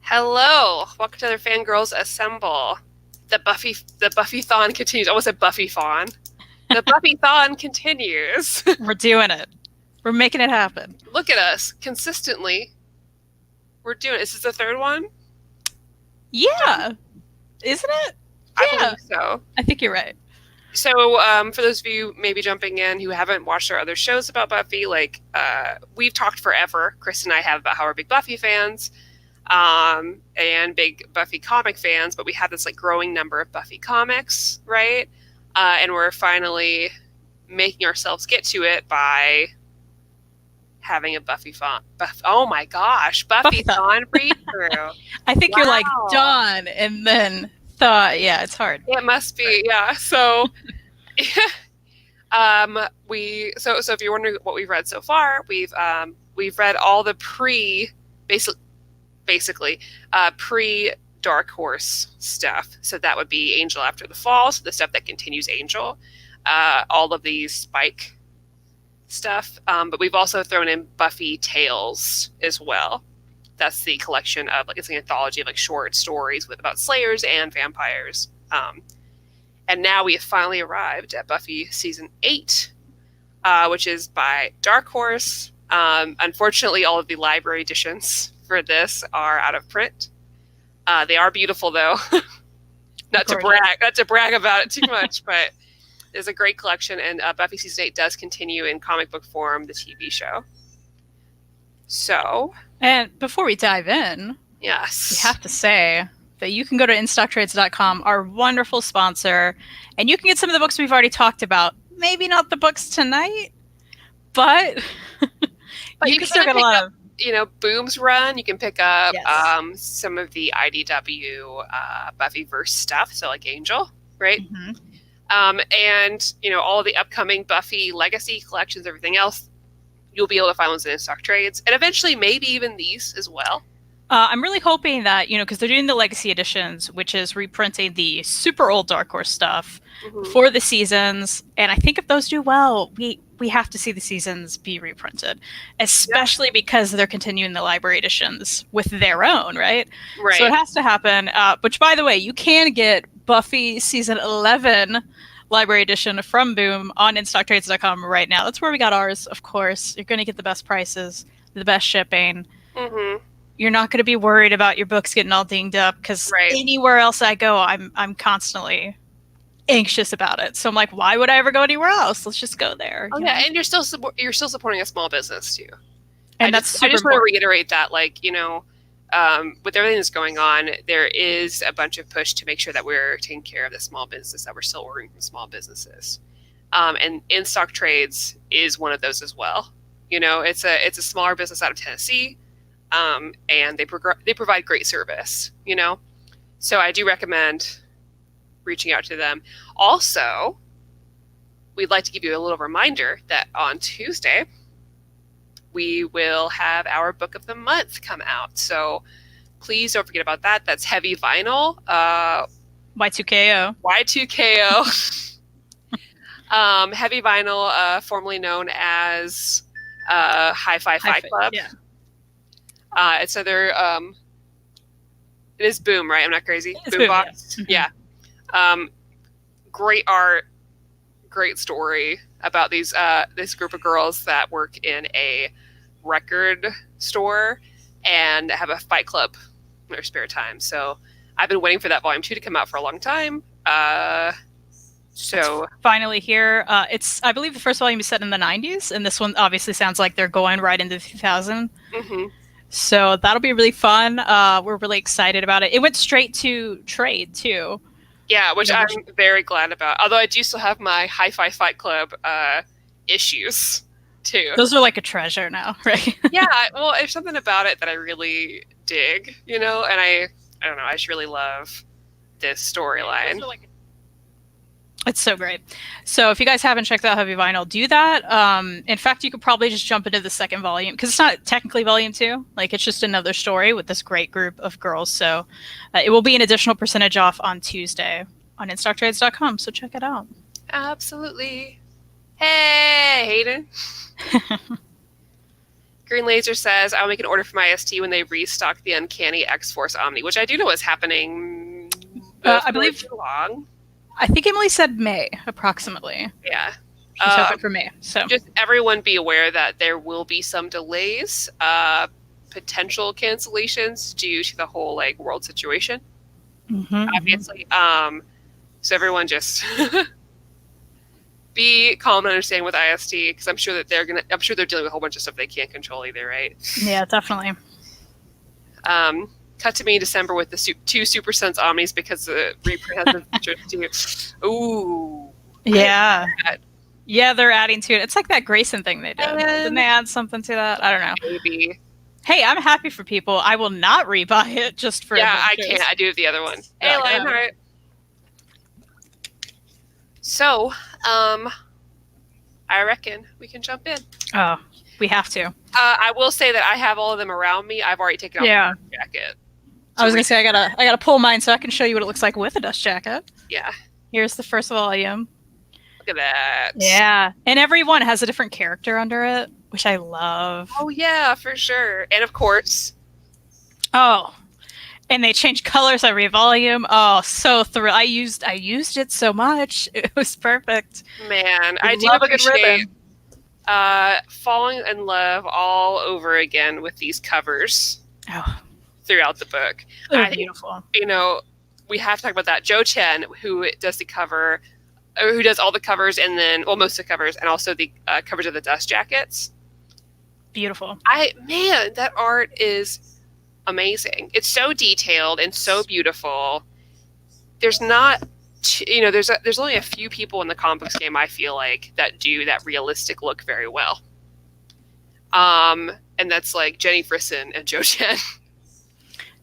Hello, welcome to the Fangirlz Assemble. The buffy-thon continues. I almost said buffy-thon. The buffy-thon continues. We're doing it. We're making it happen. Look at us, consistently. We're doing it. Is this the third one? Yeah. Isn't it? I believe so. I think you're right. So, for those of you maybe jumping in who haven't watched our other shows about Buffy, we've talked forever, Chris and I have, about how we're big Buffy fans. And big Buffy comic fans, but we have this growing number of Buffy comics, right? And we're finally making ourselves get to it by having a buffy-thon read through. I think you're done, and then thought, yeah, it's hard. It must be, yeah. So, so if you're wondering what we've read so far, we've read all the basically pre-Dark Horse stuff. So that would be Angel After the Fall, so the stuff that continues Angel. All of these Spike stuff. But we've also thrown in Buffy Tales as well. That's the collection of, it's an anthology of short stories about slayers and vampires. And now we have finally arrived at Buffy Season 8, which is by Dark Horse. Unfortunately, all of the library editions for this are out of print. They are beautiful, though. not to brag about it too much, but there's a great collection, and Buffy Season 8 does continue in comic book form, the TV show. So, and before we dive in, yes, we have to say that you can go to InStockTrades.com, our wonderful sponsor, and you can get some of the books we've already talked about. Maybe not the books tonight, but you can still get a lot of... Boom's run. You can pick up some of the IDW Buffyverse stuff, so Angel, right? Mm-hmm. And all of the upcoming Buffy Legacy collections, everything else, you'll be able to find those in In-Stock Trades, and eventually maybe even these as well. I'm really hoping that, because they're doing the Legacy editions, which is reprinting the super old Dark Horse stuff for the seasons, and I think if those do well, we have to see the seasons be reprinted, especially because they're continuing the library editions with their own, right? Right. So it has to happen, which, by the way, you can get Buffy Season 11 library edition from Boom on InStockTrades.com right now. That's where we got ours, of course. You're going to get the best prices, the best shipping. Mm-hmm. You're not going to be worried about your books getting all dinged up, because anywhere else I go, I'm constantly anxious about it. So I'm like, why would I ever go anywhere else? Let's just go there. Oh, yeah, and you're still supporting a small business too. And I just want to reiterate that, with everything that's going on, there is a bunch of push to make sure that we're taking care of the small business, that we're still ordering from small businesses. And In-Stock Trades is one of those as well. It's a smaller business out of Tennessee, and they provide great service. So I do recommend reaching out to them. Also, we'd like to give you a little reminder that on Tuesday we will have our book of the month come out. So please don't forget about that. That's Heavy Vinyl. Y2KO. Heavy Vinyl, formerly known as Hi-Fi Fight Club. Yeah. It's other. It is Boom, right? I'm not crazy. Boom Box. Yeah. Great art, great story about this group of girls that work in a record store and have a fight club in their spare time. So I've been waiting for that volume 2 to come out for a long time. So it's finally here. I believe the first volume is set in the 90s, and this one obviously sounds like they're going right into 2000. Mm-hmm. So that'll be really fun. We're really excited about it. It went straight to trade too. Yeah, which I'm very glad about. Although I do still have my Hi-Fi Fight Club issues too. Those are like a treasure now, right? Yeah, well, there's something about it that I really dig, and I don't know, I just really love this storyline. It's so great. So if you guys haven't checked out Heavy Vinyl, do that. In fact, you could probably just jump into the second volume, because it's not technically volume 2. It's just another story with this great group of girls. So it will be an additional percentage off on Tuesday on InStockTrades.com. So check it out. Absolutely. Hey, Hayden. Green Laser says, I'll make an order for my IST when they restock the Uncanny X-Force Omni, which I do know is happening I believe too long. I think Emily said May, approximately. Yeah. She's hoping for May. So just everyone be aware that there will be some delays, potential cancellations due to the whole like world situation. Obviously. So everyone just be calm and understanding with IST, because I'm sure that they're dealing with a whole bunch of stuff they can't control either, right? Yeah, definitely. Cut to me in December with the 2 Super Sense Omnis because the reprint has been featured too. Ooh. Yeah. Yeah, they're adding to it. It's like that Grayson thing they did. Didn't they add something to that? I don't know. Maybe. Hey, I'm happy for people. I will not rebuy it just for Yeah, adventures. I can't. I do the other one. Yeah, Hey, Lionheart. So, I reckon we can jump in. Oh, we have to. I will say that I have all of them around me. I've already taken off the jacket. I was gonna say I gotta pull mine so I can show you what it looks like with a dust jacket. Yeah. Here's the first volume. Look at that. Yeah, and every one has a different character under it, which I love. Oh yeah, for sure. And of course. Oh, and they change colors every volume. Oh, so thrilled! I used it so much. It was perfect. Man, I do appreciate falling in love all over again with these covers. Oh, throughout the book. They're beautiful. You know, we have to talk about that. Joe Chen, who does the cover, or who does all the covers, and then most of the covers, and also the covers of the dust jackets. Beautiful. Man, that art is amazing. It's so detailed and so beautiful. There's not, there's only a few people in the comic books game, I feel like, that do that realistic look very well. And that's like Jenny Frison and Joe Chen.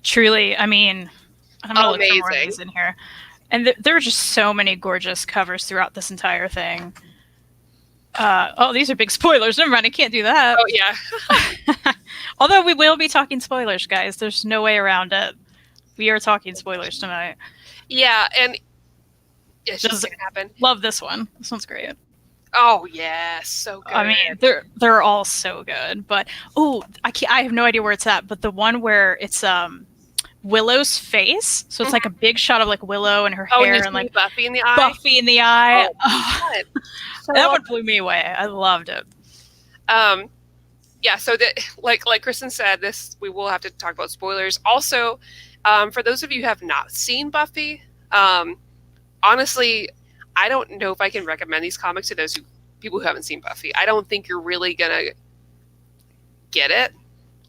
Truly, I mean, I'm gonna look for more of these in here. And there are just so many gorgeous covers throughout this entire thing. These are big spoilers. Never mind, I can't do that. Oh, yeah. Although we will be talking spoilers, guys. There's no way around it. We are talking spoilers tonight. Yeah, and it's just gonna happen. Love this one. This one's great. Oh, yeah, so good. I mean, they're all so good. But, I have no idea where it's at. But the one where it's Willow's face. So it's like a big shot of like Willow and her hair and like Buffy in the eye. Buffy in the eye. Oh, that one blew me away. I loved it. Yeah, so that like Kristen said, we will have to talk about spoilers. Also, for those of you who have not seen Buffy, honestly, I don't know if I can recommend these comics to those people who haven't seen Buffy. I don't think you're really gonna get it,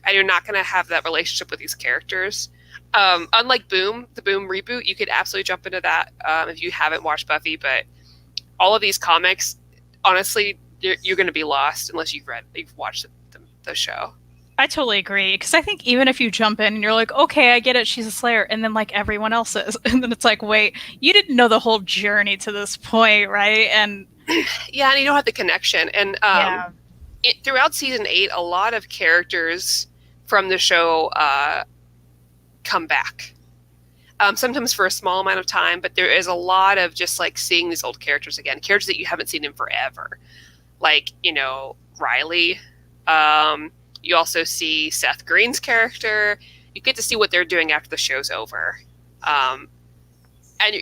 and you're not gonna have that relationship with these characters. Unlike the Boom reboot, you could absolutely jump into that if you haven't watched Buffy. But all of these comics, honestly, you're going to be lost unless you've watched the show. I totally agree, because I think even if you jump in and you're like, okay, I get it, she's a Slayer, and then like everyone else is, and then it's like, wait, you didn't know the whole journey to this point, right? And yeah, and you don't have the connection. And throughout season 8, a lot of characters from the show come back, sometimes for a small amount of time, but there is a lot of just like seeing these old characters again, characters that you haven't seen in forever, like Riley. You also see Seth Green's character. You get to see what they're doing after the show's over, and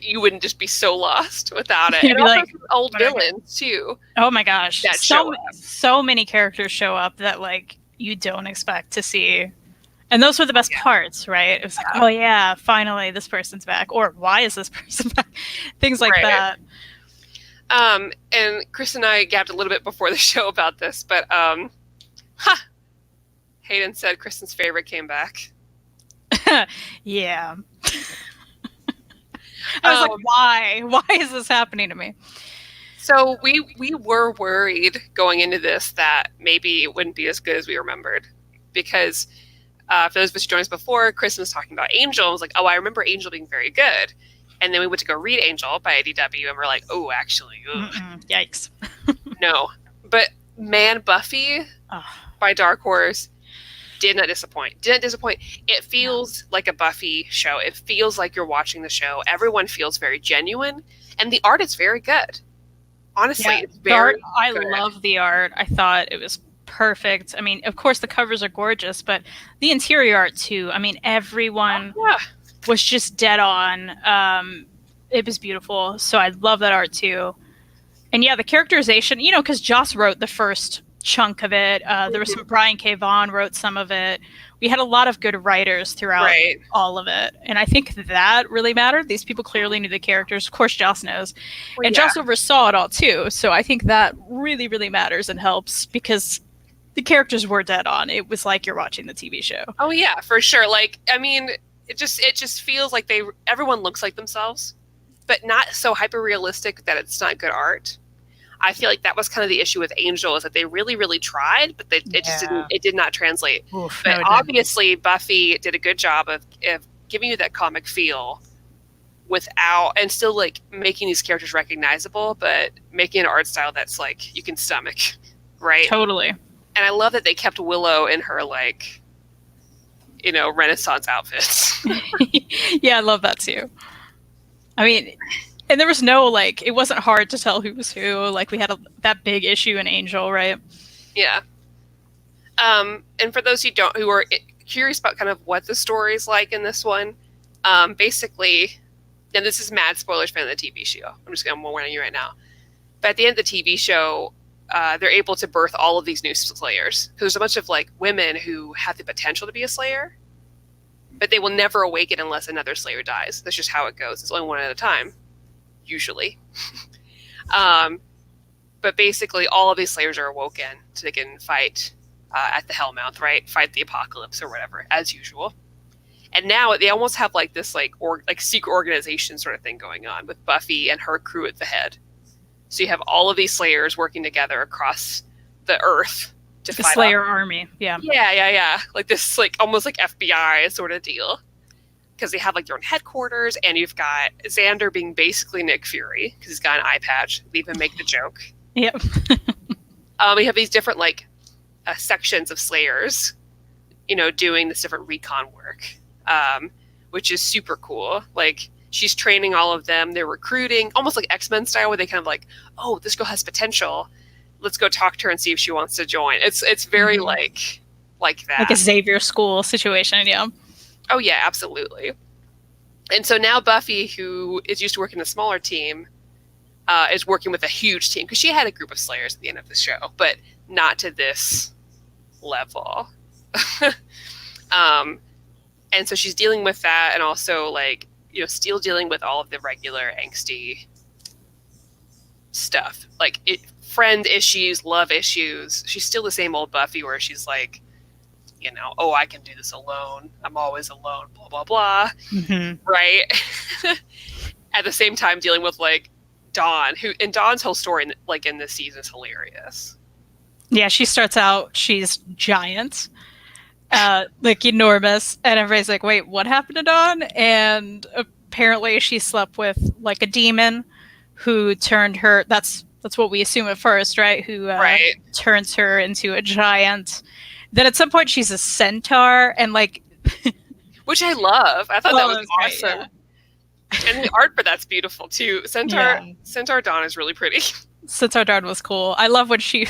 you wouldn't just be so lost without it. And also like, old villains too. Oh my gosh, so many characters show up that like you don't expect to see. And those were the best parts, right? It was like, oh yeah, finally this person's back. Or why is this person back? Things like that. And Chris and I gabbed a little bit before the show about this, but Hayden said Kristen's favorite came back. Yeah. I was like, why? Why is this happening to me? So we were worried going into this that maybe it wouldn't be as good as we remembered. Because for those of us who joined us before, Kristen was talking about Angel. I was like, I remember Angel being very good. And then we went to go read Angel by IDW, and we're like, oh, actually, yikes. No. But man, Buffy by Dark Horse did not disappoint. It feels like a Buffy show. It feels like you're watching the show. Everyone feels very genuine, and the art is very good. Honestly, it's very good. I love the art. I thought it was perfect. I mean, of course the covers are gorgeous, but the interior art too. I mean, everyone was just dead on. It was beautiful. So I love that art too. And yeah, the characterization, you know, because Joss wrote the first chunk of it. There was some Brian K. Vaughan wrote some of it. We had a lot of good writers throughout all of it. And I think that really mattered. These people clearly knew the characters. Of course, Joss knows. And Joss oversaw it all too. So I think that really, really matters and helps because the characters were dead on. It was like you're watching the TV show. Oh yeah, for sure. Like, I mean, it just feels like everyone looks like themselves, but not so hyper realistic that it's not good art. I feel like that was kind of the issue with Angel, is that they really, really tried, but it did not translate. Oof, but obviously Buffy did a good job of giving you that comic feel without, and still like making these characters recognizable, but making an art style that's like you can stomach, right? Totally. And I love that they kept Willow in her like, you know, Renaissance outfits. Yeah, I love that too. I mean, and there was no, like, it wasn't hard to tell who was who. Like, we had that big issue in Angel, right? Yeah. And for those who are curious about kind of what the story is like in this one, basically, and this is mad spoilers for the TV show. I'm just going to warn you right now. But at the end of the TV show, they're able to birth all of these new Slayers. Because there's a bunch of, like, women who have the potential to be a Slayer, but they will never awaken unless another Slayer dies. That's just how it goes. It's only one at a time, usually. But basically, all of these Slayers are awoken so they can fight at the Hellmouth, right? Fight the apocalypse or whatever, as usual. And now they almost have like this like secret organization sort of thing going on with Buffy and her crew at the head. So you have all of these Slayers working together across the Earth to the fight Slayer army. Yeah. Yeah. Like this, like almost like FBI sort of deal. Because they have like their own headquarters, and you've got Xander being basically Nick Fury because he's got an eye patch. They even make the joke. Yep. We have these different like sections of Slayers, you know, doing this different recon work, which is super cool. Like she's training all of them. They're recruiting, almost like X-Men style, where they kind of like, oh, this girl has potential. Let's go talk to her and see if she wants to join. It's very like that, like a Xavier School situation. Yeah. Oh, yeah, absolutely. And so now Buffy, who is used to working in a smaller team, is working with a huge team. Because she had a group of Slayers at the end of the show, but not to this level. And so she's dealing with that, and also, like, you know, still dealing with all of the regular angsty stuff. Like, friend issues, love issues. She's still the same old Buffy where she's like, you know, oh, I can do this alone. I'm always alone, blah, blah, blah. Mm-hmm. Right? At the same time, dealing with, like, Dawn, and Dawn's whole story, like, in this season is hilarious. Yeah, she starts out, she's giant, like, enormous, and everybody's like, wait, what happened to Dawn? And apparently she slept with, like, a demon who turned her, that's what we assume at first, right? Who turns her into a giant. Then at some point she's a centaur, and like, which I love. I thought that was awesome. Great, yeah. And the art for that's beautiful too. Centaur Dawn is really pretty. Centaur Dawn was cool. I love when she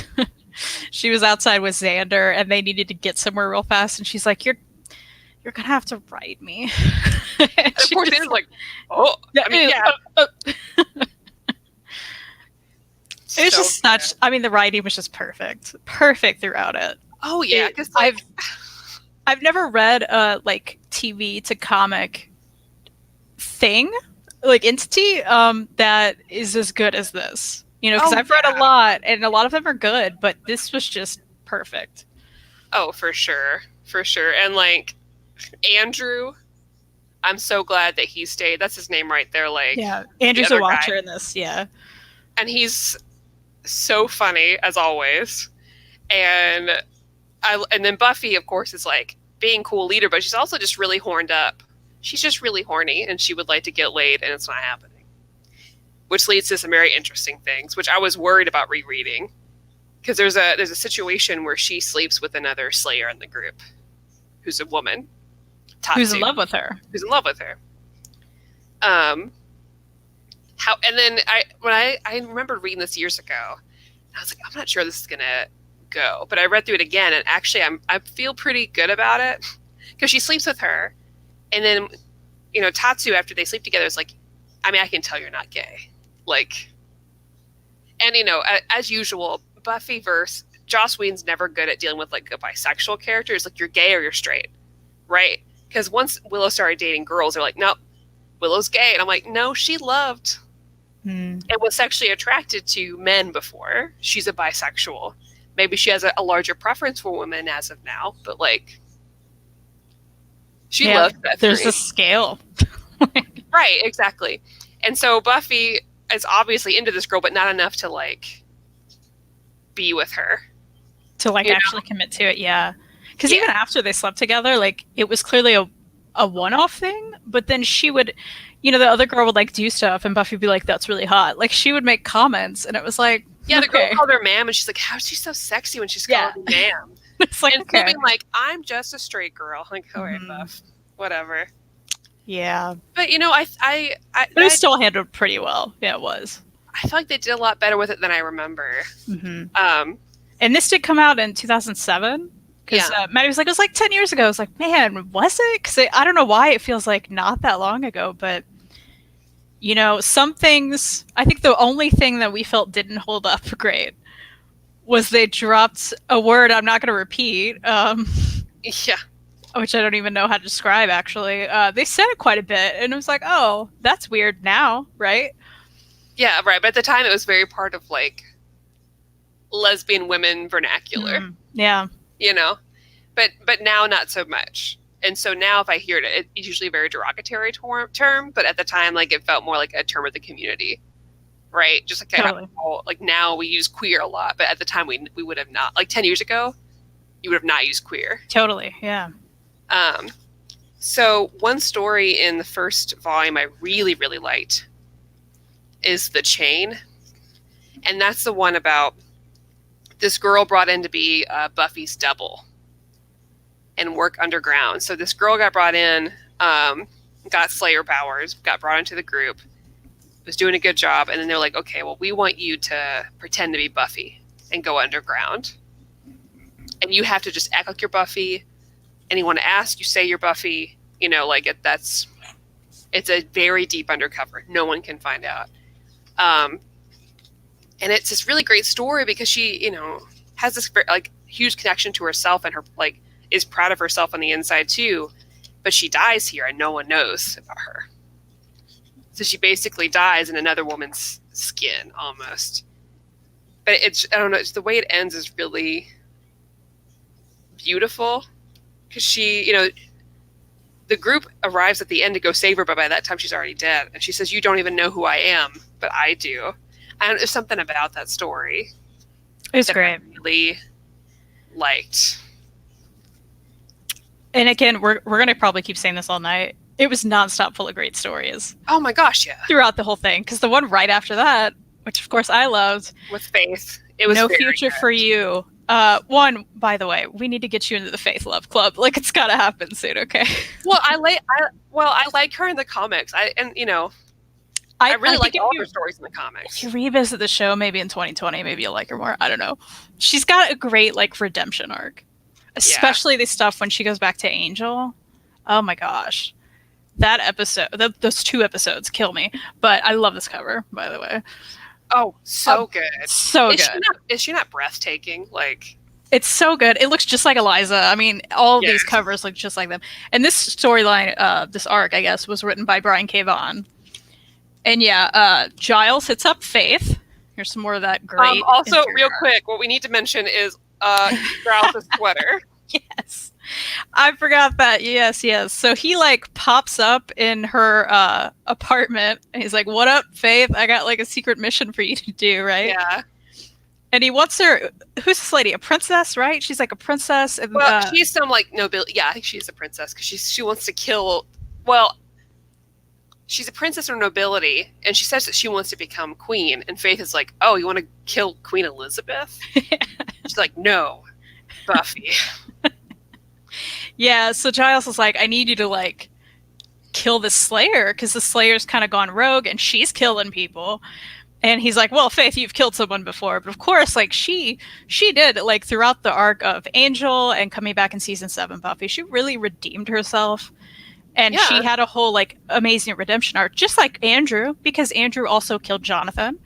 was outside with Xander, and they needed to get somewhere real fast, and she's like, "You're gonna have to ride me." And of course, Xander's like, "Oh, I mean, yeah." It was just such. I mean, the writing was just perfect throughout it. Oh yeah, because I've never read a like TV to comic thing, like entity, that is as good as this. You know, because I've read a lot, and a lot of them are good, but this was just perfect. Oh, for sure, and like Andrew, I'm so glad that he stayed. That's his name right there. Like, yeah, Andrew's a watcher in this. Yeah, and he's so funny as always, and then Buffy, of course, is like being cool leader, but she's also just really horned up. She's just really horny, and she would like to get laid, and it's not happening. Which leads to some very interesting things, which I was worried about rereading, because there's a situation where she sleeps with another Slayer in the group, who's a woman, Tatsu, who's in love with her. And then I remember reading this years ago, and I was like, I'm not sure this is gonna go. But I read through it again, and actually I feel pretty good about it because she sleeps with her, and then Tatsu, after they sleep together, is like, I mean, I can tell you're not gay, like, and as usual, Buffyverse, Joss Whedon's never good at dealing with like a bisexual character. It's like, you're gay or you're straight, right? Because once Willow started dating girls, they're like, no, Willow's gay, and I'm like, no, she loved and was sexually attracted to men before. She's a bisexual. Maybe she has a larger preference for women as of now, but like, she loved that. There's a scale. Right, exactly. And so Buffy is obviously into this girl, but not enough to like be with her. To like actually commit to it, yeah. Because even after they slept together, like, it was clearly a one-off thing, but then she would, the other girl would like do stuff and Buffy would be like, that's really hot. Like, she would make comments and it was like, yeah, the girl called her ma'am and she's like, how is she so sexy when she's called ma'am? It's like, and being like, I'm just a straight girl. Like, all right, Buff, whatever. Yeah. But it was still handled pretty well. Yeah, it was. I feel like they did a lot better with it than I remember. And this did come out in 2007. Because Maddie was like, it was like 10 years ago. I was like, man, was it? Because I don't know why it feels like not that long ago. But, some things, I think the only thing that we felt didn't hold up great was they dropped a word I'm not going to repeat. Which I don't even know how to describe, actually. They said it quite a bit. And it was like, oh, that's weird now, right? Yeah, right. But at the time, it was very part of, like, lesbian women vernacular. Yeah. But now not so much. And so now if I hear it, it's usually a very derogatory term, but at the time, like, it felt more like a term of the community, right? Just like, totally. Like, now we use queer a lot, but at the time we would have not. Like, 10 years ago, you would have not used queer. Totally, yeah. So one story in the first volume I really, really liked is The Chain. And that's the one about this girl brought in to be Buffy's double and work underground. So this girl got brought in, got Slayer powers, got brought into the group, was doing a good job, and then they're like, okay, well, we want you to pretend to be Buffy and go underground. And you have to just act like you're Buffy. Anyone to ask, you say you're Buffy. It's a very deep undercover. No one can find out. And it's this really great story because she, has this like huge connection to herself and her like is proud of herself on the inside too, but she dies here and no one knows about her. So she basically dies in another woman's skin almost. But I don't know, it's the way it ends is really beautiful because she, the group arrives at the end to go save her, but by that time she's already dead. And she says, you don't even know who I am, but I do. And there's something about that story. It's great. I really liked. And again, we're going to probably keep saying this all night. It was nonstop full of great stories. Oh my gosh, yeah. Throughout the whole thing. Because the one right after that, which of course I loved. With Faith. It was No Future for You. One, by the way, we need to get you into the Faith Love Club. Like, it's got to happen soon, okay? Well, I like her in the comics. I really like all her stories in the comics. If you revisit the show, maybe in 2020, maybe you'll like her more. I don't know. She's got a great redemption arc, especially the stuff when she goes back to Angel. Oh my gosh, that episode, those 2 episodes kill me. But I love this cover, by the way. Oh, so good, so good. Is she not breathtaking? Like, it's so good. It looks just like Eliza. I mean, all of these covers look just like them. And this storyline, this arc, I guess, was written by Brian K. Vaughan. And Giles hits up Faith. Here's some more of that great. Also, real quick, what we need to mention is Giles' sweater. Yes, I forgot that. Yes. So he pops up in her apartment, and he's like, "What up, Faith? I got a secret mission for you to do, right?" Yeah. And he wants her. Who's this lady? A princess, right? She's like a princess. And, she's some nobility. Yeah, I think she's a princess because she wants to kill. Well. She's a princess or nobility, and she says that she wants to become queen. And Faith is like, "Oh, you want to kill Queen Elizabeth?" She's like, "No, Buffy." Yeah. So Giles is like, "I need you to kill this Slayer because the Slayer's kind of gone rogue, and she's killing people." And he's like, well, Faith, you've killed someone before. But of course, like she did, like throughout the arc of Angel and coming back in season 7 Buffy, she really redeemed herself. And she had a whole like amazing redemption arc, just like Andrew, because Andrew also killed Jonathan.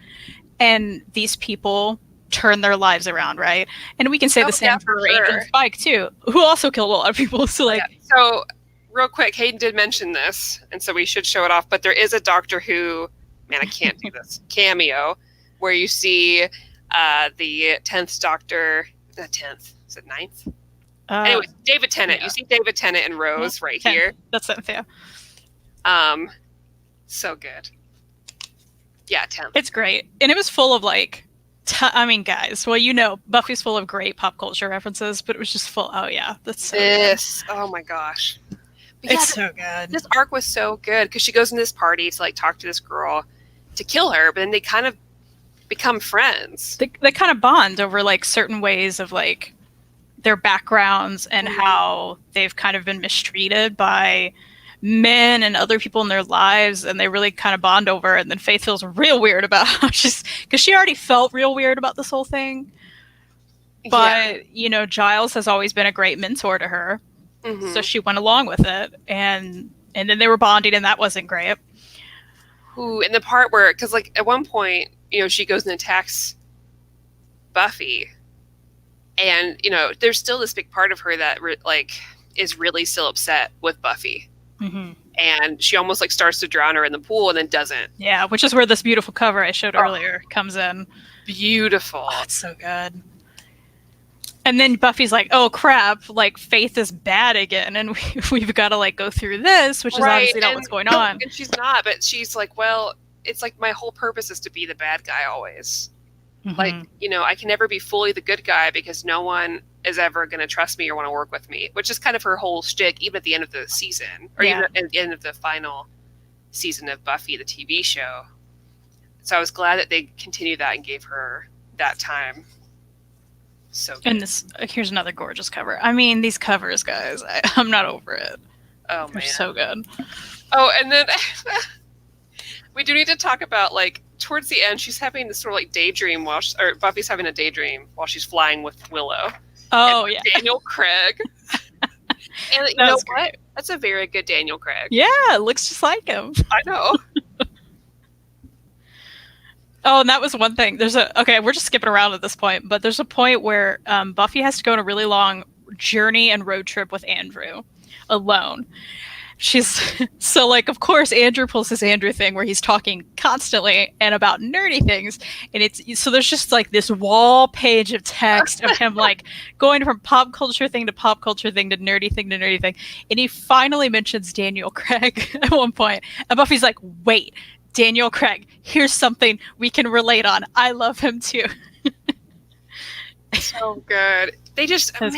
And these people turn their lives around, right? And we can say the same for Angel and Spike too, who also killed a lot of people. So like so real quick, Hayden did mention this, and so we should show it off, but there is a Doctor Who, man, I can't do this, cameo, where you see the 10th Doctor, the 10th, is it 9th? Anyway, David Tennant. Yeah. You see David Tennant and Rose right 10th. Here. That's 10th, yeah. So good. Yeah, 10th. It's great. And it was full of like, I mean, guys, well, you know, Buffy's full of great pop culture references, but it was just full, oh yeah, that's so good. Oh my gosh. It's so good. This arc was so good because she goes in this party to like talk to this girl to kill her, but then they kind of become friends. They kind of bond over like certain ways of like their backgrounds and how they've kind of been mistreated by men and other people in their lives, and they really kind of bond over it. And then Faith feels real weird about how because she already felt real weird about this whole thing. But, you know, Giles has always been a great mentor to her. So she went along with it, and then they were bonding, and that wasn't great. Ooh, and the part where, because like at one point, you know, she goes and attacks Buffy, and you know, there's still this big part of her that like is really still upset with Buffy, and she almost like starts to drown her in the pool, and then doesn't. Yeah, which is where this beautiful cover I showed earlier comes in. Beautiful. Oh, it's so good. And then Buffy's like, oh, crap, like, Faith is bad again, and we've got to, like, go through this, which is obviously not what's going on. And she's not, but she's like, well, it's like my whole purpose is to be the bad guy always. Like, you know, I can never be fully the good guy because no one is ever going to trust me or want to work with me, which is kind of her whole shtick, even at the end of the season, or even at the end of the final season of Buffy, the TV show. So I was glad that they continued that and gave her that time. So good. And this here's another gorgeous cover. I mean, these covers, guys, I'm not over it. Oh, they're so good. Oh, and then we do need to talk about, like, towards the end, she's having this sort of like daydream or Buffy's having a daydream while she's flying with Willow. Oh, yeah. Daniel Craig. And you know what? That's a very good Daniel Craig. Yeah, it looks just like him. I know. Oh, and that was one thing. Okay, we're just skipping around at this point, but there's a point where Buffy has to go on a really long journey and road trip with Andrew alone. So like, of course, Andrew pulls this Andrew thing where he's talking constantly and about nerdy things. And so there's just like this wall page of text of him like going from pop culture thing to pop culture thing to nerdy thing to nerdy thing. And he finally mentions Daniel Craig at one point. And Buffy's like, wait, Daniel Craig, here's something we can relate on. I love him too. So good. They just, they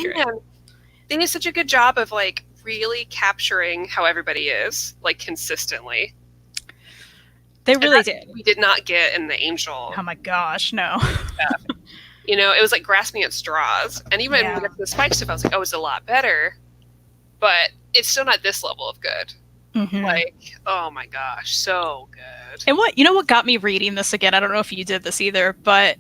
did such a good job of like really capturing how everybody is, like consistently. They really did. We did not get in the Angel. Oh my gosh, no. Stuff. You know, it was like grasping at straws. And even with the Spike stuff, I was like, oh, it's a lot better. But it's still not this level of good. Like, oh my gosh, so good. And what got me reading this again? I don't know if you did this either, but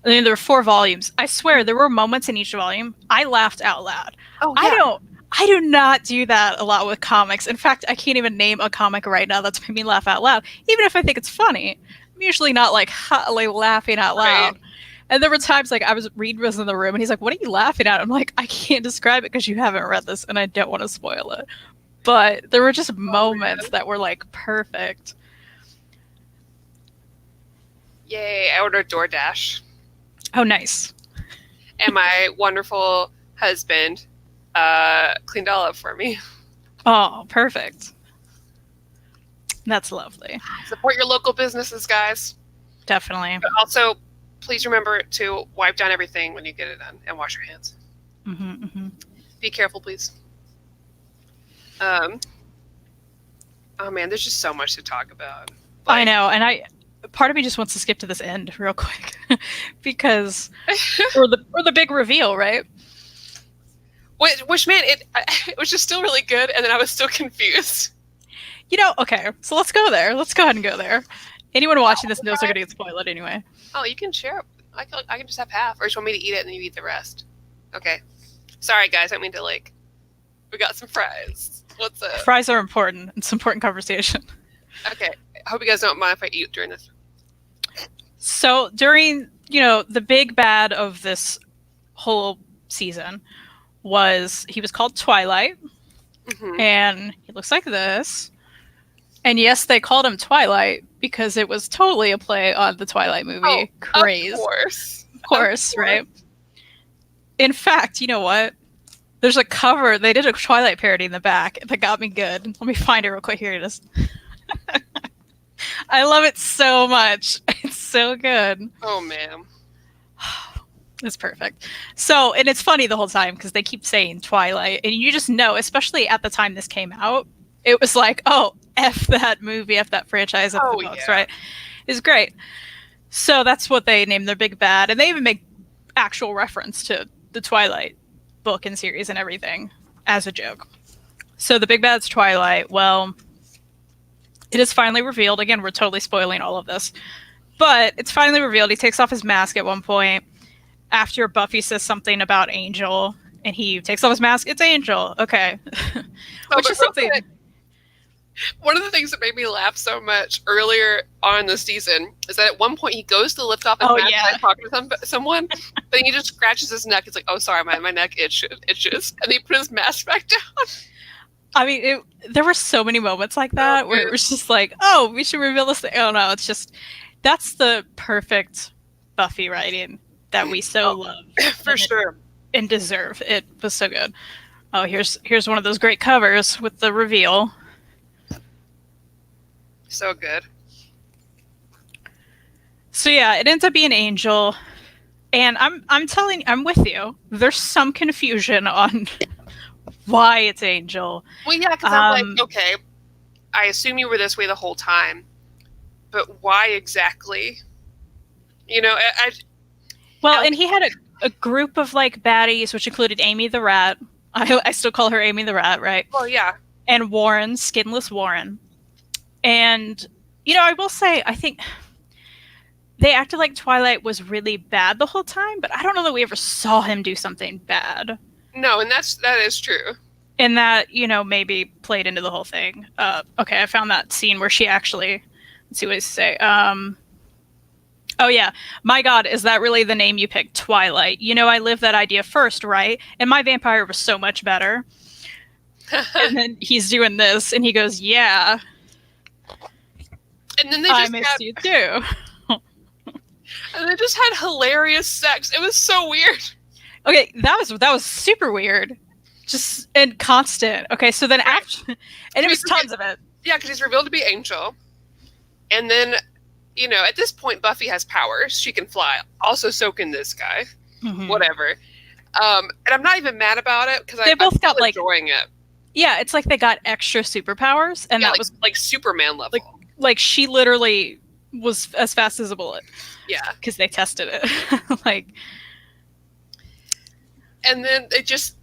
I mean, there were 4 volumes. I swear there were moments in each volume I laughed out loud. Oh, yeah. I do not do that a lot with comics. In fact, I can't even name a comic right now that's made me laugh out loud, even if I think it's funny. I'm usually not like laughing out loud. Right. And there were times like Reed was in the room and he's like, "What are you laughing at?" I'm like, "I can't describe it because you haven't read this and I don't want to spoil it." But there were just moments that were like perfect. Yay, I ordered DoorDash. Oh, nice. And my wonderful husband cleaned all up for me. Oh, perfect. That's lovely. Support your local businesses, guys. Definitely. But also, please remember to wipe down everything when you get it done and wash your hands. Be careful, please. Oh man, there's just so much to talk about. Like, I know, and part of me just wants to skip to this end real quick because or the big reveal, right? Which man, it was just still really good, and then I was still confused. Okay, so let's go there. Let's go ahead and go there. Anyone watching this knows they're gonna get spoiled anyway. Oh, you can share. I can just have half, or just want me to eat it and then you eat the rest. Okay. Sorry, guys. I don't mean to like. We got some fries. What's up? Fries are important. It's important conversation. Okay. I hope you guys don't mind if I eat during this. So during, the big bad of this whole season he was called Twilight, and he looks like this. And yes, they called him Twilight because it was totally a play on the Twilight movie craze. Of course, right? In fact, you know what? There's a cover. They did a Twilight parody in the back that got me good. Let me find it real quick. Here it is. I love it so much. It's so good. Oh, man. It's perfect. So, and it's funny the whole time because they keep saying Twilight, and you just know, especially at the time this came out, it was like, oh, F that movie, F that franchise, F the books, right? It's great. So that's what they named their big bad, and they even make actual reference to the Twilight book and series and everything as a joke. So the big bad's Twilight. Well, it is finally revealed. Again, we're totally spoiling all of this. But it's finally revealed. He takes off his mask at one point after Buffy says something about Angel, and he takes off his mask. It's Angel. Okay. Which is something... One of the things that made me laugh so much earlier on in the season is that at one point he goes to lift off his mask and talk to someone, but he just scratches his neck. It's like, oh, sorry, my neck itches. And he put his mask back down. I mean, there were so many moments like that where it was just like, oh, we should reveal this thing. Oh, no, it's just, that's the perfect Buffy writing that we so love. For sure. And deserve. It was so good. Oh, here's one of those great covers with the reveal. So good. So yeah, it ends up being Angel, and I'm with you. There's some confusion on why it's Angel. Well, yeah, because I'm like, okay, I assume you were this way the whole time, but why exactly? And he had a group of like baddies, which included Amy the Rat. I still call her Amy the Rat, right? Well, yeah. And Warren, Skinless Warren. And, I will say, I think they acted like Twilight was really bad the whole time, but I don't know that we ever saw him do something bad. No, and that is true. And that, maybe played into the whole thing. Okay, I found that scene where she actually, let's see what he say. Oh yeah, my God, is that really the name you picked, Twilight? I lived that idea first, right? And my vampire was so much better. And then he's doing this, and he goes, yeah. And then they just missed you too. And they just had hilarious sex. It was so weird. Okay, that was super weird. Just and constant. Okay, so then after, and it was tons of it. Yeah, because he's revealed to be Angel. And then, at this point, Buffy has powers. She can fly. Also, so can this guy. Mm-hmm. Whatever. And I'm not even mad about it because I'm both got enjoying it. Yeah, it's like they got extra superpowers, and that was like Superman level. Like she literally was as fast as a bullet. Yeah, because they tested it. And then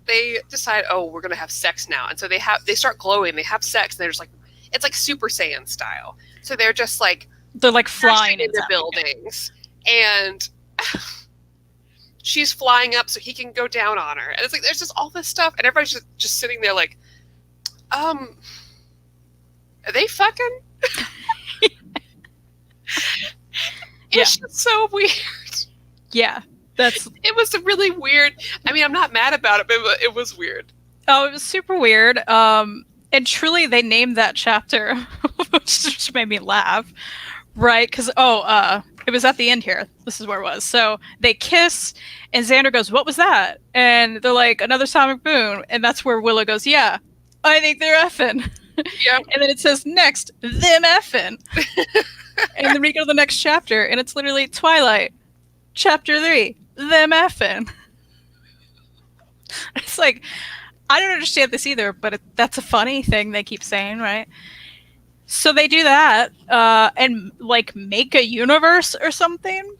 they decide, oh, we're gonna have sex now, and so they start glowing. They have sex, and they're just like, it's like Super Saiyan style. So they're just like they're like flying into buildings, and she's flying up so he can go down on her, and it's like there's just all this stuff, and everybody's just sitting there like, are they fucking? It's just so weird. Yeah, it was really weird. I mean, I'm not mad about it, but it was weird. Oh, it was super weird. And truly, they named that chapter, which made me laugh, right? Because it was at the end here. This is where it was. So they kiss, and Xander goes, "What was that?" And they're like, "Another sonic boom." And that's where Willow goes, "Yeah, I think they're effing." Yeah. And then it says next, them effing. And then we go to the next chapter, and it's literally Twilight, chapter 3, them effing. It's like, I don't understand this either, but that's a funny thing they keep saying, right? So they do that, and like make a universe or something.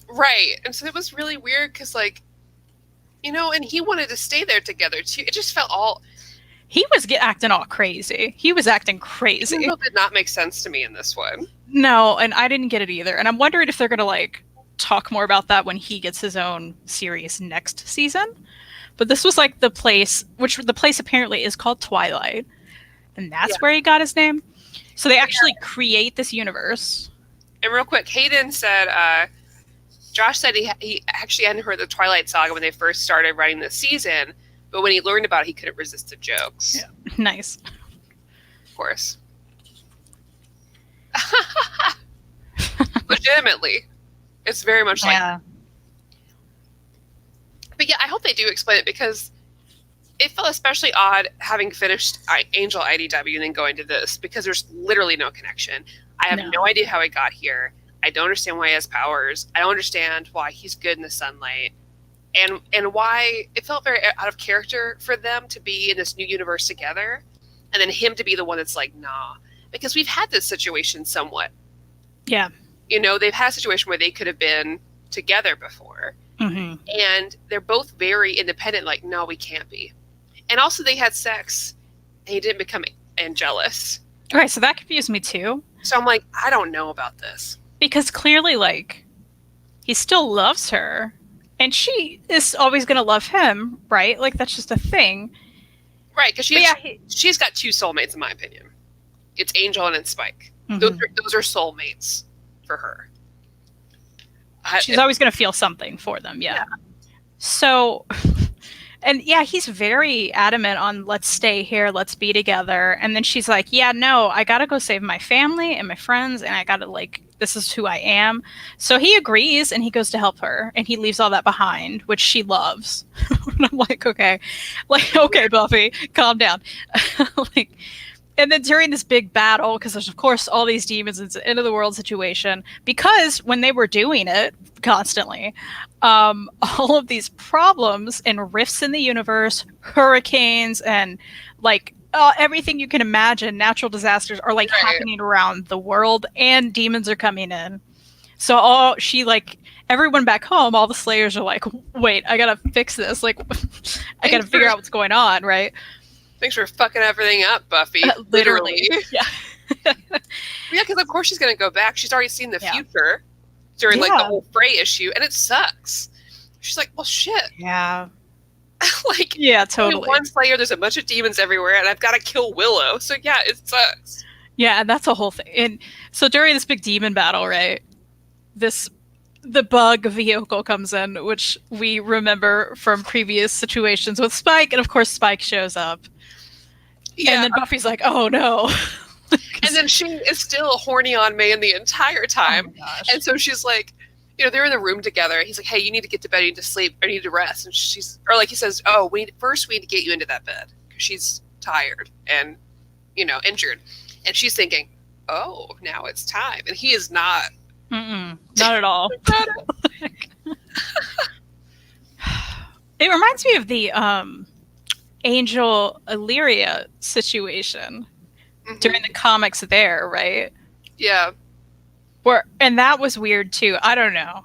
Right. And so it was really weird because and he wanted to stay there together too. It just felt all... He was acting all crazy. He was acting crazy. It did not make sense to me in this one. No, and I didn't get it either. And I'm wondering if they're going to like talk more about that when he gets his own series next season. But this was like the place, which the place apparently is called Twilight. And that's where he got his name. So they actually create this universe. And real quick, Hayden said, Josh said he actually hadn't heard the Twilight Saga when they first started writing this season, but when he learned about it, he couldn't resist the jokes. Yeah. Nice. Of course. Legitimately. It's very much like... But yeah, I hope they do explain it, because it felt especially odd having finished Angel IDW and then going to this, because there's literally no connection. I have no idea how he got here. I don't understand why he has powers. I don't understand why he's good in the sunlight. And why it felt very out of character for them to be in this new universe together, and then him to be the one that's like, nah. Because we've had this situation somewhat. Yeah. You know, they've had a situation where they could have been together before. Mm-hmm. And they're both very independent, like, no, we can't be. And also they had sex, and he didn't become jealous. Okay, so that confused me too. So I'm like, I don't know about this. Because clearly, like, he still loves her, and she is always going to love him, right? Like, that's just a thing. Right, because she's got two soulmates, in my opinion. It's Angel and it's Spike. Mm-hmm. Those are soulmates for her. She's always going to feel something for them, yeah. So, and yeah, he's very adamant on, let's stay here, let's be together. And then she's like, yeah, no, I got to go save my family and my friends, and I got to, like, this is who I am. So he agrees, and he goes to help her, and he leaves all that behind, which she loves. And I'm like, okay, Buffy, calm down. Like, and then during this big battle, because there's, of course, all these demons, it's an end of the world situation, because when they were doing it constantly, all of these problems and rifts in the universe, hurricanes, and like everything you can imagine, natural disasters are like happening around the world, and demons are coming in. So everyone back home, all the Slayers are like, wait, I gotta fix this. Like, I gotta figure out what's going on, right? Thanks for fucking everything up, Buffy. Literally. Yeah. Yeah, because of course she's going to go back. She's already seen the future during like the whole Frey issue, and it sucks. She's like, well, shit. Yeah. Like, yeah, totally. One Slayer, there's a bunch of demons everywhere, and I've got to kill Willow. So yeah, it sucks. Yeah, and that's a whole thing. And so during this big demon battle, right, the bug vehicle comes in, which we remember from previous situations with Spike, and of course Spike shows up. Yeah. And then Buffy's like, oh no. And then she is still horny on May the entire time. Oh my gosh. And so she's like, you know, they're in the room together. He's like, hey, you need to get to bed. You need to sleep. I need to rest. And he says, oh, we need to get you into that bed, because she's tired and, you know, injured. And she's thinking, oh, now it's time. And he is not. Mm-mm, not at all. It reminds me of the Angel Illyria situation during the comics there, right? Yeah. And that was weird too. I don't know.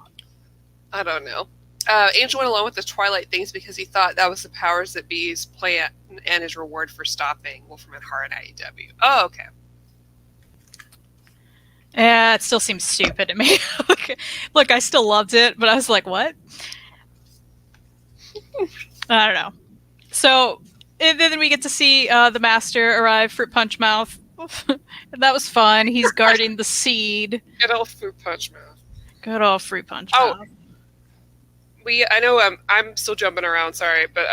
Angel went along with the Twilight things because he thought that was the powers that be's plan and his reward for stopping Wolfram and Hart at IDW. Oh, okay. Yeah, it still seems stupid to me. Look, I still loved it, but I was like, what? I don't know. So, and then we get to see the Master arrive, Fruit Punch Mouth. That was fun. He's guarding the seed. Good old Fruit Punch Mouth. Good old Fruit Punch Mouth. I know I'm still jumping around, sorry, but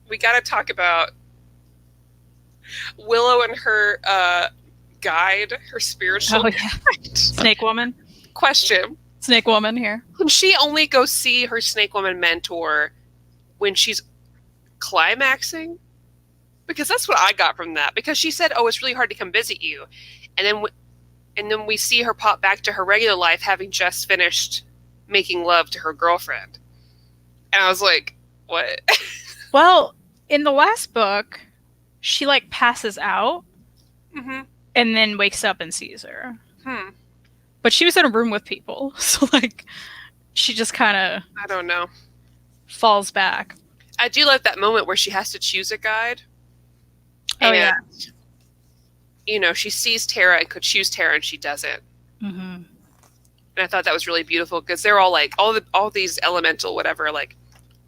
we got to talk about Willow and her guide, her spiritual guide. Snake Woman. Question. Snake Woman here. Can she only go see her Snake Woman mentor when she's climaxing? Because that's what I got from that. Because she said, oh, it's really hard to come visit you. And then we see her pop back to her regular life, having just finished making love to her girlfriend. And I was like, what? Well, in the last book, she like passes out and then wakes up and sees her. But she was in a room with people. So like, she just kind of, I don't know, falls back. I do like that moment where she has to choose a guide. Oh, And, yeah. you know, she sees Tara and could choose Tara and she doesn't. Mm-hmm. And I thought that was really beautiful because they're all like, all these elemental whatever, like,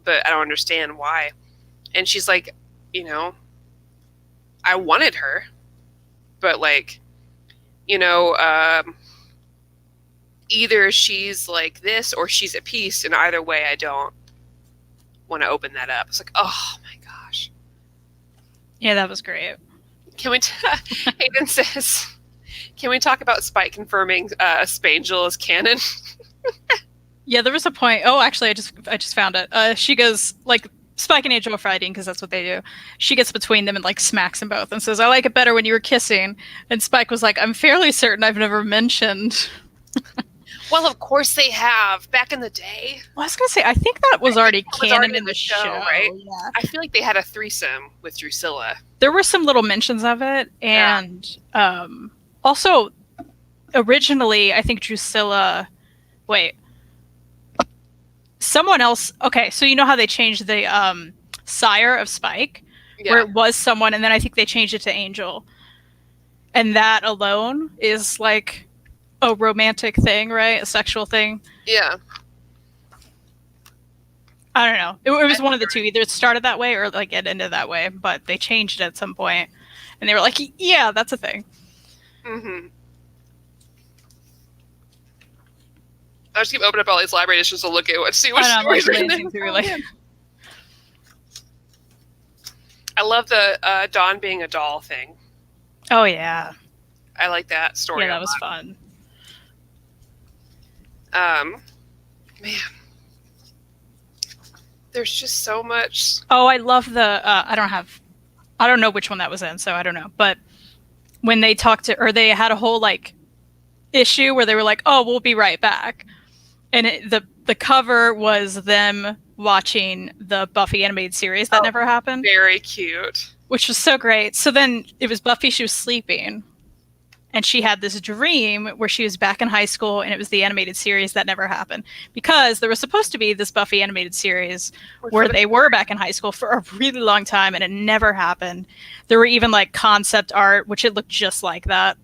but I don't understand why. And she's like, you know, I wanted her, but like, you know, either she's like this or she's at peace, and either way, I don't want to open that up. It's like, oh my gosh. Yeah, that was great. Can we? Hayden says, can we talk about Spike confirming Spangel as canon? Yeah, there was a point. Oh, actually, I just found it. She goes like Spike and Angel are fighting because that's what they do. She gets between them and like smacks them both and says, "I like it better when you were kissing." And Spike was like, "I'm fairly certain I've never mentioned." Well, of course they have. Back in the day. Well, I was gonna say, I think that was already canon in the show, right? Yeah. I feel like they had a threesome with Drusilla. There were some little mentions of it, and also originally, I think Drusilla. Wait, someone else. Okay, so you know how they changed the sire of Spike, where it was someone, and then I think they changed it to Angel, and that alone is like a romantic thing, right? A sexual thing. Yeah. I don't know. It was one of the two. Either it started that way or like it ended that way, but they changed it at some point, and they were like, "Yeah, that's a thing." Mm-hmm. I just keep opening up all these libraries just to look at see what stories are in there. I love the Dawn being a doll thing. Oh yeah, I like that story. Yeah, that was fun. Man, there's just so much. Oh, I love the. I don't know which one that was in, so I don't know. But when they talked to, or they had a whole like issue where they were like, "Oh, we'll be right back," and the cover was them watching the Buffy animated series that never happened. Very cute. Which was so great. So then it was Buffy. She was sleeping. And she had this dream where she was back in high school, and it was the animated series that never happened. Because there was supposed to be this Buffy animated series where they were back in high school for a really long time, and it never happened. There were even like concept art, which it looked just like that.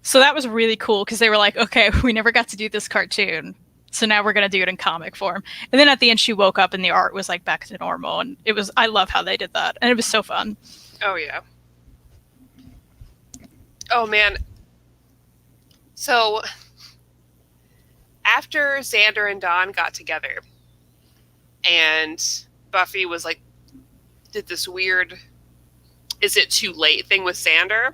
So that was really cool because they were like, okay, we never got to do this cartoon. So now we're going to do it in comic form. And then at the end, she woke up and the art was like back to normal. And I love how they did that. And it was so fun. Oh, yeah. Oh, man. So, after Xander and Dawn got together, and Buffy was like, did this weird, is it too late thing with Xander?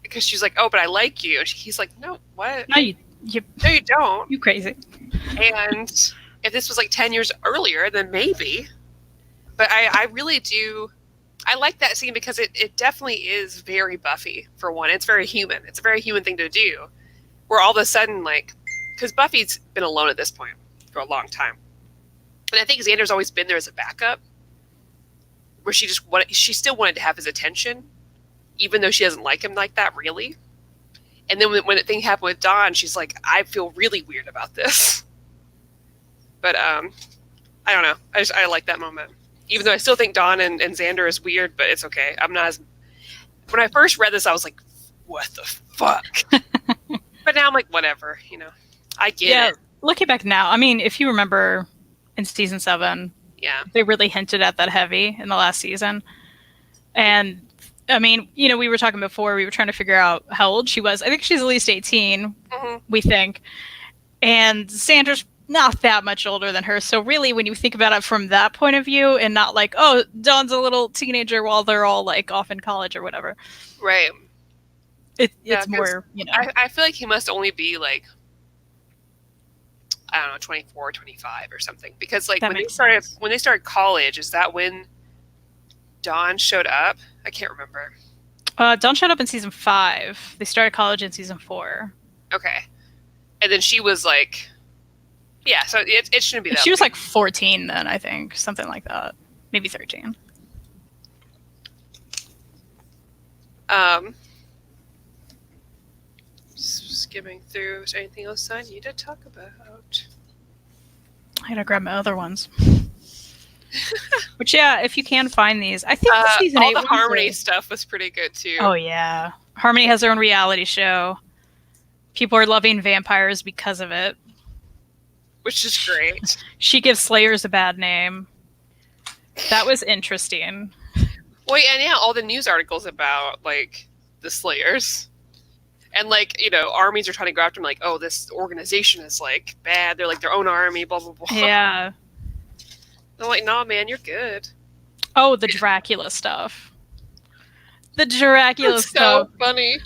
Because she's like, oh, but I like you. And he's like, no, what? No, you don't. You crazy. And if this was like 10 years earlier, then maybe. But I really do. I like that scene because it definitely is very Buffy, for one. It's very human. It's a very human thing to do. Where all of a sudden, like, because Buffy's been alone at this point for a long time. And I think Xander's always been there as a backup. Where she still wanted to have his attention. Even though she doesn't like him like that, really. And then when the thing happened with Dawn, she's like, I feel really weird about this. But, I don't know. I like that moment. Even though I still think Dawn and Xander is weird, but it's okay. I'm not as... When I first read this, I was like, what the fuck? But now I'm like, whatever, you know. I get it. Looking back now, I mean, if you remember in season 7, they really hinted at that heavy in the last season. And, I mean, you know, we were talking before, we were trying to figure out how old she was. I think she's at least 18, we think. And Xander's not that much older than her. So really, when you think about it from that point of view and not like, oh, Dawn's a little teenager while they're all like off in college or whatever. Right. It's more, you know. I feel like he must only be like, I don't know, 24, 25 or something. Because like when they started college, is that when Dawn showed up? I can't remember. Dawn showed up in season 5. They started college in season 4. Okay. And then she was like, yeah, so it shouldn't be that. She was like 14 then, I think. Something like that. Maybe 13. Skimming through. Is there anything else I need to talk about? I gotta grab my other ones. Which, yeah, if you can find these, I think the season all 8 the ones Harmony are... stuff was pretty good too. Oh yeah, Harmony has their own reality show. People are loving vampires because of it, which is great. She gives Slayers a bad name. That was interesting. Wait, and yeah, all the news articles about like the Slayers. And, like, you know, armies are trying to go after them, like, oh, this organization is, like, bad. They're, like, their own army, blah, blah, blah. Yeah. I'm like, nah, man, you're good. Oh, the Dracula stuff. The Dracula That's stuff. so funny.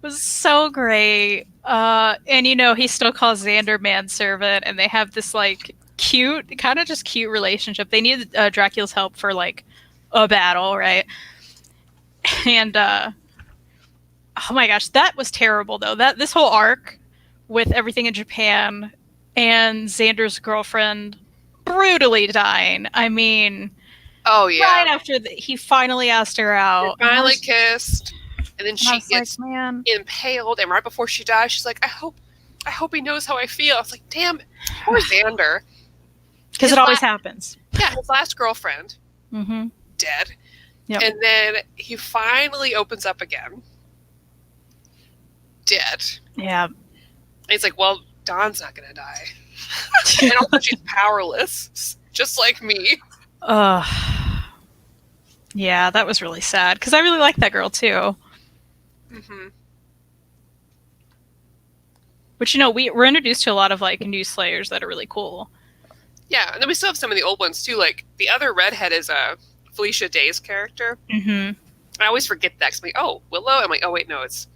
Was so great. And, you know, he still calls Xander manservant, and they have this, like, cute, kind of just cute relationship. They need Dracula's help for, like, a battle, right? And, oh my gosh, that was terrible though. This whole arc with everything in Japan and Xander's girlfriend brutally dying. I mean, oh yeah, right after he finally asked her out, they finally kissed, and then she gets like, man, impaled, and right before she dies, she's like, I hope he knows how I feel. I was like, damn, poor Xander, because it always happens. Yeah, his last girlfriend, dead, yep. And then he finally opens up again. Dead. Yeah. And he's like, well, Dawn's not gonna die. And also she's powerless, just like me. Yeah, that was really sad, because I really like that girl too. But, you know, we're introduced to a lot of, like, new Slayers that are really cool. Yeah, and then we still have some of the old ones too. Like, the other redhead is Felicia Day's character. I always forget that, because I'm like, oh, Willow? I'm like, oh wait, no, it's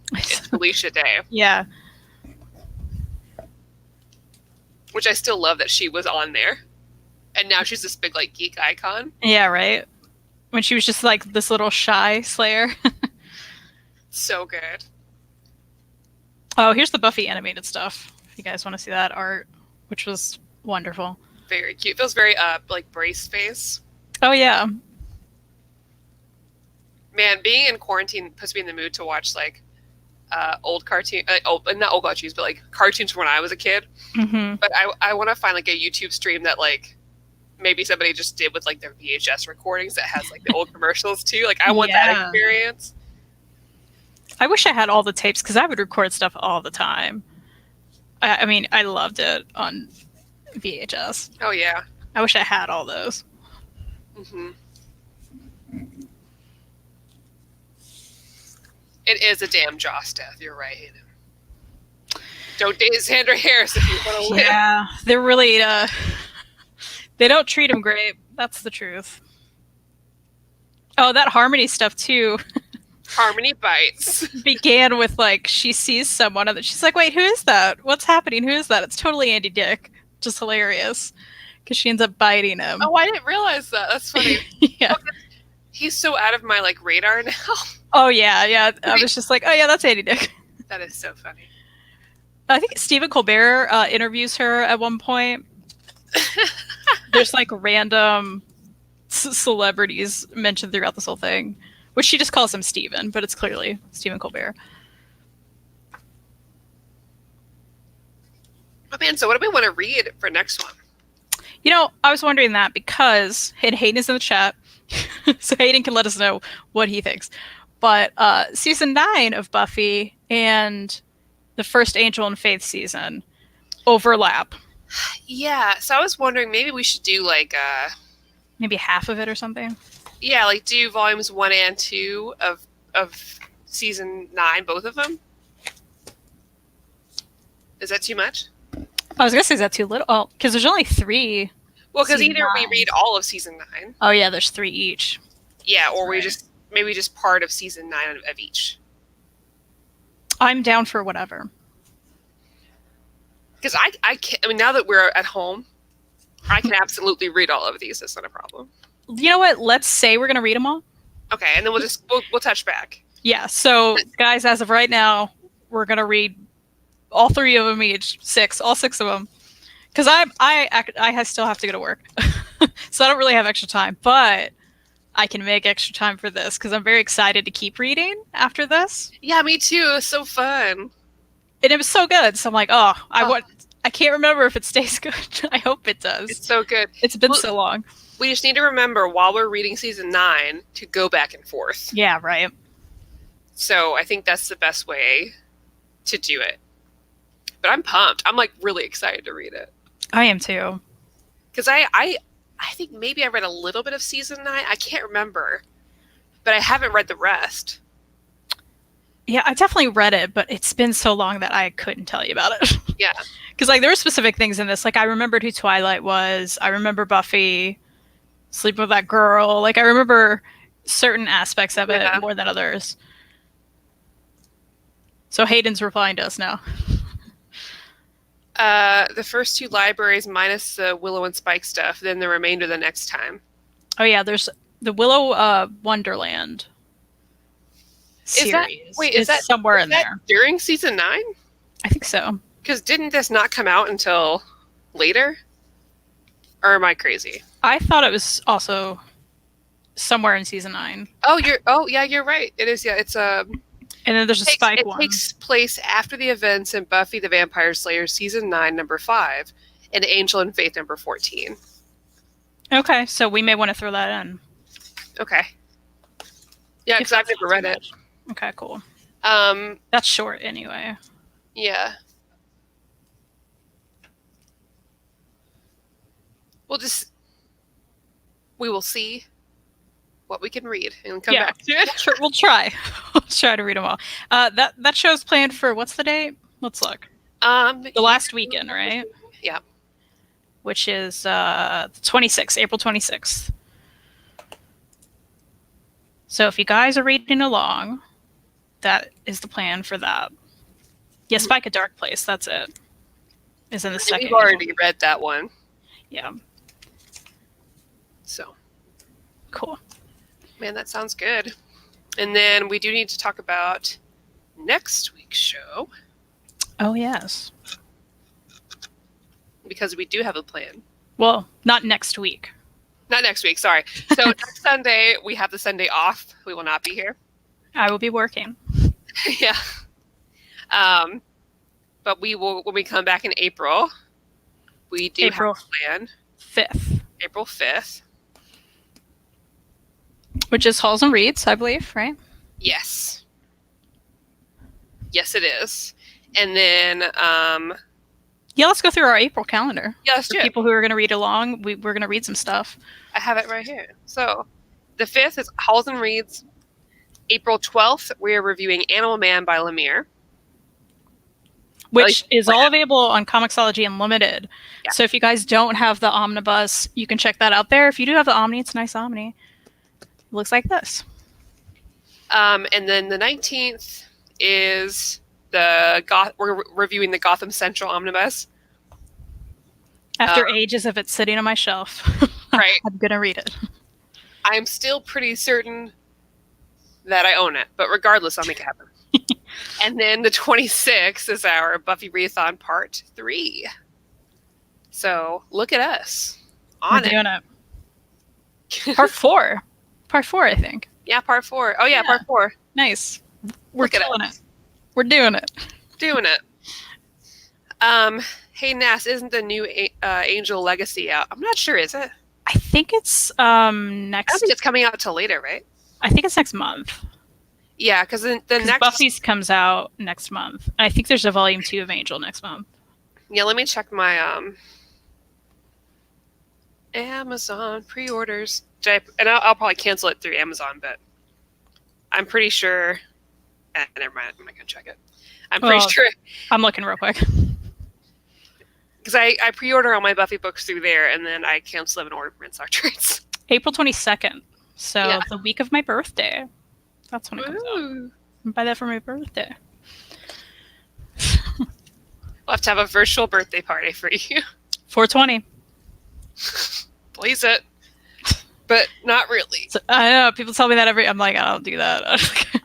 Felicia Day. Yeah. Which I still love that she was on there. And now she's this big, like, geek icon. Yeah, right? When she was just, like, this little shy Slayer. So good. Oh, here's the Buffy animated stuff. If you guys want to see that art, which was wonderful. Very cute. Feels very, like, Brace face. Oh, yeah. Man, being in quarantine puts me in the mood to watch, like, old cartoon, not old cartoons, but like cartoons from when I was a kid. But I want to find like a YouTube stream that like maybe somebody just did with like their VHS recordings that has like the old commercials too. Like I want that experience. I wish I had all the tapes, because I would record stuff all the time. I mean, I loved it on VHS. Oh yeah. I wish I had all those. It is a damn Joss death. You're right, Hayden. Don't date Xander Harris if you want to live. Yeah, they're really, they don't treat him great. That's the truth. Oh, that Harmony stuff, too. Harmony bites. Began with, like, she sees someone, and she's like, wait, who is that? What's happening? Who is that? It's totally Andy Dick. Just hilarious. Because she ends up biting him. Oh, I didn't realize that. That's funny. Yeah. He's so out of my, like, radar now. Oh, yeah. I was just like, oh, yeah, that's Andy Dick. That is so funny. I think Stephen Colbert interviews her at one point. There's, like, random celebrities mentioned throughout this whole thing, which she just calls him Stephen, but it's clearly Stephen Colbert. Oh, man, so what do we want to read for next one? You know, I was wondering that because, and Hayden is in the chat, so Hayden can let us know what he thinks. But season 9 of Buffy and the first Angel and Faith season overlap. Yeah, so I was wondering maybe we should do like maybe half of it or something. Yeah, like do volumes 1 and 2 of season 9, both of them. Is that too much? I was gonna say, is that too little? Oh, because there's only 3. Well, because either we read all of season 9. Oh yeah, there's 3 each. Yeah, or we just maybe just part of season 9 of each. I'm down for whatever. Because I can't. I mean, now that we're at home, I can absolutely read all of these. That's not a problem. You know what? Let's say we're gonna read them all. Okay, and then we'll touch back. Yeah. So, guys, as of right now, we're gonna read all 3 of them each. All 6 of them. Because I still have to go to work, so I don't really have extra time. But I can make extra time for this because I'm very excited to keep reading after this. Yeah, me too. It was so fun. And it was so good. So I'm like, I can't remember if it stays good. I hope it does. It's so good. It's been so long. We just need to remember while we're reading season 9 to go back and forth. Yeah, right. So I think that's the best way to do it. But I'm pumped. I'm like really excited to read it. I am too. Because I think maybe I read a little bit of season 9. I can't remember. But I haven't read the rest. Yeah, I definitely read it, but it's been so long that I couldn't tell you about it. Yeah. Because like there were specific things in this. Like I remembered who Twilight was. I remember Buffy sleeping with that girl. Like I remember certain aspects of it more than others. So Hayden's replying to us now. The first 2 libraries minus the Willow and Spike stuff, then the remainder the next time. Oh yeah, there's the Willow Wonderland series. Is that somewhere in there during season 9? I think so. Because didn't this not come out until later? Or am I crazy? I thought it was also somewhere in season 9. You're right. It is. Yeah, it's And then there's a Spike one. It takes place after the events in Buffy the Vampire Slayer season 9, number 5, and Angel and Faith, number 14. Okay, so we may want to throw that in. Okay. Yeah, because I've never read it. Okay, cool. That's short anyway. Yeah. We will see what we can read and come back to it. Sure, we'll try. We'll try to read them all. That show's planned for, what's the date? Let's look. The last weekend, right? Yeah. Which is 26th, April 26th. So if you guys are reading along, that is the plan for that. Yeah, Spike a Dark Place, that's it. Is in the second. We've already read that one. Yeah. So. Cool. Man, that sounds good. And then we do need to talk about next week's show. Oh, yes. Because we do have a plan. Well, not next week. Not next week, sorry. So next Sunday, we have the Sunday off. We will not be here. I will be working. Yeah. But we will, when we come back in April, we do have a plan. 5th. April 5th. Which is Halls and Reads, I believe, right? Yes. Yes, it is. And then... yeah, let's go through our April calendar. Yeah, let's do it. People who are going to read along, we're going to read some stuff. I have it right here. So, the 5th is Halls and Reads. April 12th, we are reviewing Animal Man by Lemire. Which is all available on Comixology Unlimited. Yeah. So if you guys don't have the omnibus, you can check that out there. If you do have the Omni, it's a nice Omni. It looks like this. And then the 19th is we're reviewing the Gotham Central Omnibus. After ages of it sitting on my shelf. Right. I'm going to read it. I'm still pretty certain that I own it, but regardless, I'll make it happen. And then the 26th is our Buffy Readathon Part 3. So look at us. We're doing it. Part 4. Part 4, I think. Yeah, Part 4. Oh, yeah, Part 4. Nice. We're killing it. We're doing it. Doing it. Hey, Nass, isn't the new Angel Legacy out? I'm not sure, is it? I think it's next... I don't think it's coming out till later, right? I think it's next month. Yeah, because the next... Buffy's comes out next month. And I think there's a volume 2 of Angel next month. Yeah, let me check my Amazon pre-orders. I'll probably cancel it through Amazon, but I'm pretty sure... never mind, I'm not going to check it. I'm pretty sure... I'm looking real quick. Because I pre-order all my Buffy books through there, and then I cancel them and order from Sock Trades. April 22nd. So the week of my birthday. That's when it comes out. I'll buy that for my birthday. We'll have to have a virtual birthday party for you. 420. Please it. But not really. So, I know. People tell me that I'm like, I don't do that.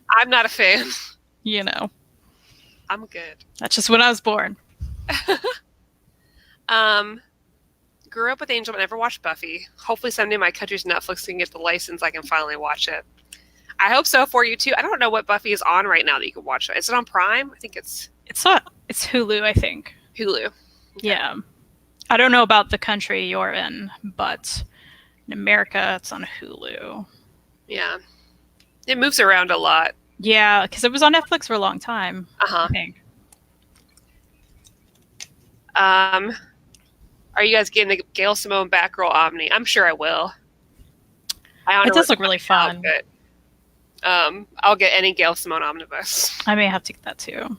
I'm not a fan. You know. I'm good. That's just when I was born. Grew up with Angel but never watched Buffy. Hopefully someday my country's Netflix can get the license. I can finally watch it. I hope so for you too. I don't know what Buffy is on right now that you can watch it. Is it on Prime? I think it's Hulu, I think. Hulu. Okay. Yeah. I don't know about the country you're in, but In America, it's on Hulu. Yeah. It moves around a lot. Yeah, because it was on Netflix for a long time, Uh-huh. I think. Are you guys getting the Gail Simone Batgirl Omni? I'm sure I will. It does look really fun. I'll get any Gail Simone omnibus. I may have to get that too.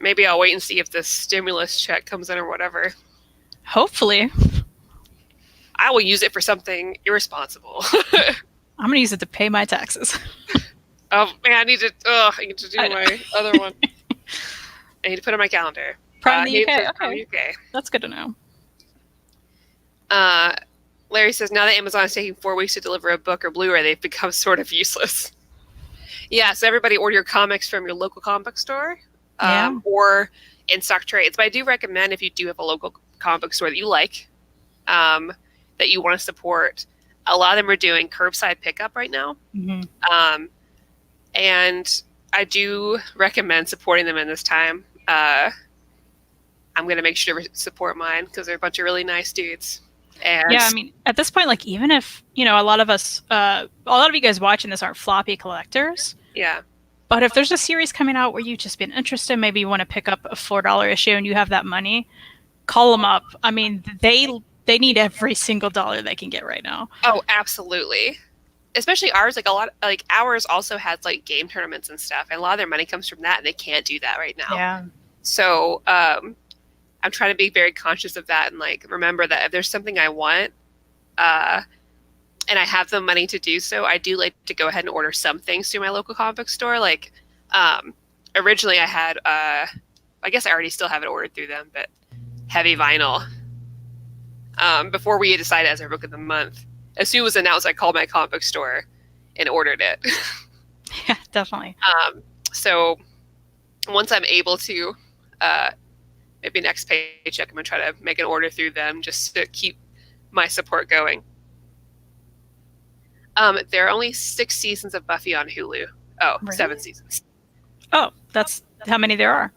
Maybe I'll wait and see if the stimulus check comes in or whatever. Hopefully. I will use it for something irresponsible. I'm going to use it to pay my taxes. Oh, man, I need to do my other one. I need to put it on my calendar. Prime the UK. Okay. UK. That's good to know. Larry says, now that Amazon is taking 4 weeks to deliver a book or Blu-ray, they've become sort of useless. Yeah, so everybody order your comics from your local comic book store or in stock trades. But I do recommend, if you do have a local comic book store that you like, that you want to support, a lot of them are doing curbside pickup right now. Mm-hmm. And I do recommend supporting them in this time. I'm going to make sure to support mine because they're a bunch of really nice dudes. And yeah, I mean, at this point, like, even if, a lot of us, a lot of you guys watching this aren't floppy collectors. Yeah. But if there's a series coming out where you've just been interested, maybe you want to pick up a $4 issue and you have that money, call them up. I mean, they need every single dollar they can get right now. Oh, absolutely. Especially ours, ours also has like game tournaments and stuff, and a lot of their money comes from that, and they can't do that right now. Yeah. So I'm trying to be very conscious of that and like remember that if there's something I want, and I have the money to do so, I do like to go ahead and order some things through my local comic book store. Like originally I had, I guess I already still have it ordered through them, but Heavy Vinyl. Before we decided as our book of the month, as soon as it was announced, I called my comic book store and ordered it. Yeah, definitely. So once I'm able to, maybe next paycheck, I'm going to try to make an order through them just to keep my support going. There are only 6 seasons of Buffy on Hulu. Oh, really? 7 seasons. Oh, that's how many there are.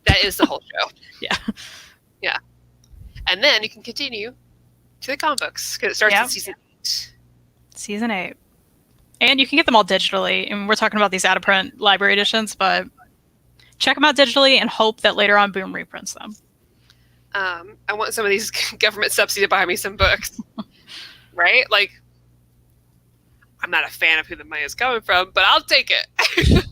That is the whole show. Yeah. Yeah. And then you can continue to the comic books because it starts in season 8. Season 8. And you can get them all digitally. And we're talking about these out-of-print library editions, but check them out digitally and hope that later on Boom reprints them. I want some of these government subsidy to buy me some books. Right? Like, I'm not a fan of who the money is coming from, but I'll take it.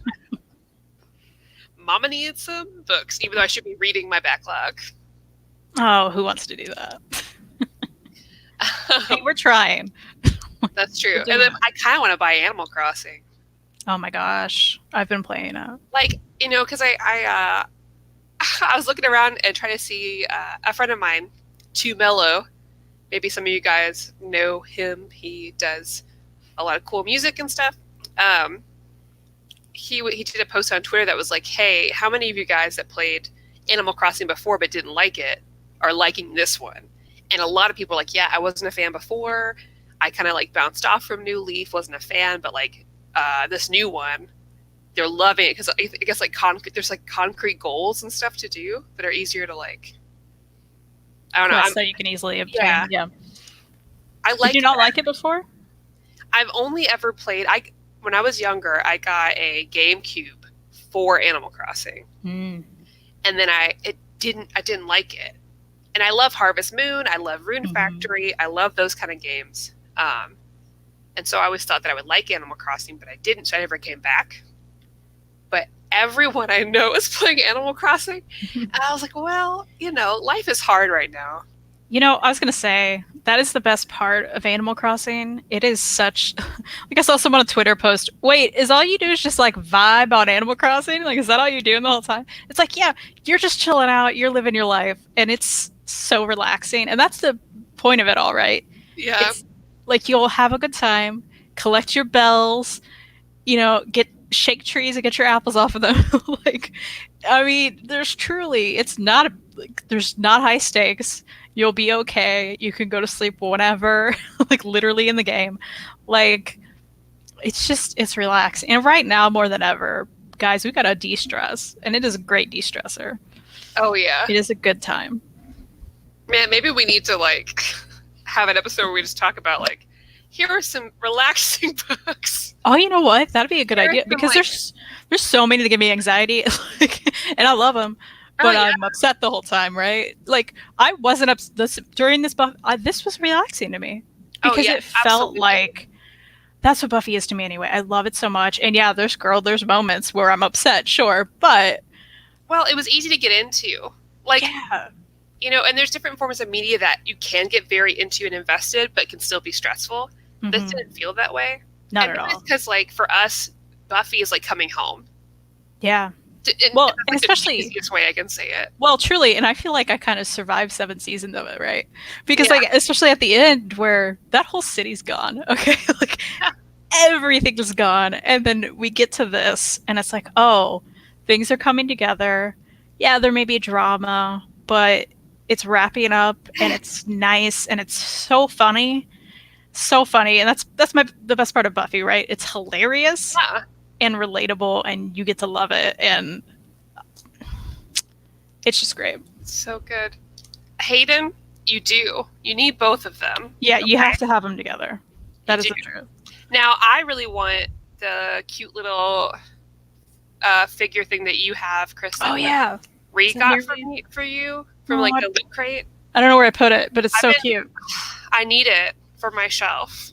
Mama needs some books, even though I should be reading my backlog. Oh, who wants to do that? Hey, we're trying. That's true. And then I kind of want to buy Animal Crossing. Oh my gosh. I've been playing it. Like, because I was looking around and trying to see a friend of mine, Too Mellow. Maybe some of you guys know him. He does a lot of cool music and stuff. He did a post on Twitter that was like, hey, how many of you guys that played Animal Crossing before but didn't like it are liking this one? And a lot of people are like, yeah, I wasn't a fan before. I kind of like bounced off from New Leaf, wasn't a fan, but like this new one, they're loving it because I guess like there's like concrete goals and stuff to do that are easier to like. I don't know. So you can easily obtain. Yeah. Did you not like it before? I've only ever played. When I was younger, I got a GameCube for Animal Crossing, and then I didn't like it. And I love Harvest Moon. I love Rune Factory. I love those kind of games. And so I always thought that I would like Animal Crossing, but I didn't. So I never came back. But everyone I know is playing Animal Crossing. And I was like, well, life is hard right now. I was going to say, that is the best part of Animal Crossing. It is such... Like, I saw someone on Twitter post, wait, is all you do is just, like, vibe on Animal Crossing? Like, is that all you're doing the whole time? It's like, yeah, you're just chilling out, you're living your life, and it's so relaxing. And that's the point of it all, right? Yeah. It's, like, you'll have a good time, collect your bells, shake trees and get your apples off of them. Like, I mean, there's not high stakes. You'll be okay. You can go to sleep whenever, like literally in the game. Like, it's relaxing. And right now, more than ever, guys, we got to de-stress. And it is a great de-stressor. Oh, yeah. It is a good time. Man, maybe we need to, like, have an episode where we just talk about like, here are some relaxing books. Oh, you know what? That'd be a good idea because like, there's so many that give me anxiety, and I love them, but I'm upset the whole time, right? Like I wasn't during this this was relaxing to me because it felt like that's what Buffy is to me anyway. I love it so much, and yeah, there's moments where I'm upset, sure, but well, it was easy to get into, like. Yeah. You know, and there's different forms of media that you can get very into and invested, but can still be stressful. Mm-hmm. This didn't feel that way. Not at all. Because, like, for us, Buffy is like coming home. Yeah. And like especially the easiest way I can say it. Well, truly, and I feel like I kind of survived 7 seasons of it, right? Because, like, especially at the end where that whole city's gone, okay? Like, everything is gone. And then we get to this, and it's like, oh, things are coming together. Yeah, there may be drama, but it's wrapping up and it's nice and it's so funny, and that's the best part of Buffy, right? It's hilarious and relatable, and you get to love it, and it's just great. So good. Hayden, you need both of them. Yeah, you have to have them together. That is the truth. Now, I really want the cute little figure thing that you have, Kristan. Oh yeah, Ree got for you. From like the Loot Crate. I don't know where I put it, but it's so cute. I need it for my shelf.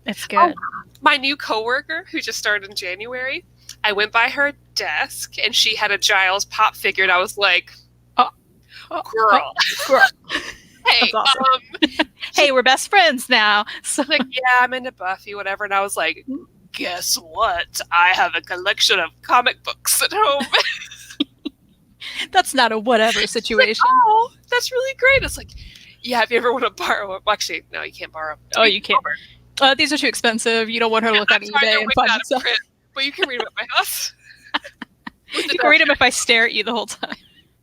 It's good. My new coworker who just started in January, I went by her desk and she had a Giles pop figure, and I was like, girl. Hey, awesome. Hey, we're best friends now. So like, yeah, I'm into Buffy, whatever. And I was like, guess what? I have a collection of comic books at home. That's not a whatever situation. Like, oh, that's really great. It's like, yeah, if you ever want to borrow it. Well, actually, no, you can't borrow. Oh, you can't. These are too expensive. You don't want her to look on eBay and find stuff. But you can read them at my house. You can read them if I stare at you the whole time.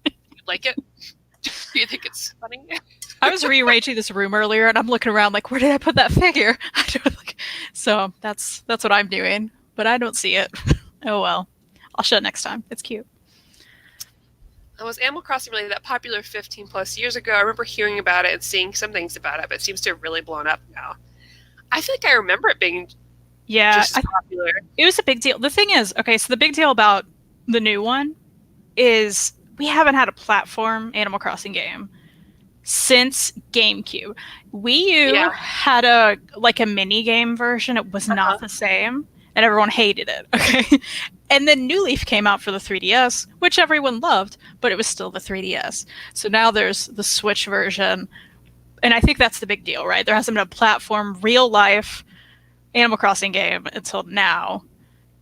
You like it? Do you think it's funny? I was rearranging this room earlier, and I'm looking around like, where did I put that figure? So that's what I'm doing, but I don't see it. Oh well, I'll show it next time. It's cute. Was Animal Crossing really that popular 15 plus years ago? I remember hearing about it and seeing some things about it, but it seems to have really blown up now. I feel like I remember it being just popular. It was a big deal. The thing is, okay, so the big deal about the new one is we haven't had a platform Animal Crossing game since GameCube. Wii U had a mini game version. It was not the same, and everyone hated it. Okay. And then New Leaf came out for the 3DS, which everyone loved, but it was still the 3DS. So now there's the Switch version. And I think that's the big deal, right? There hasn't been a platform, real life Animal Crossing game until now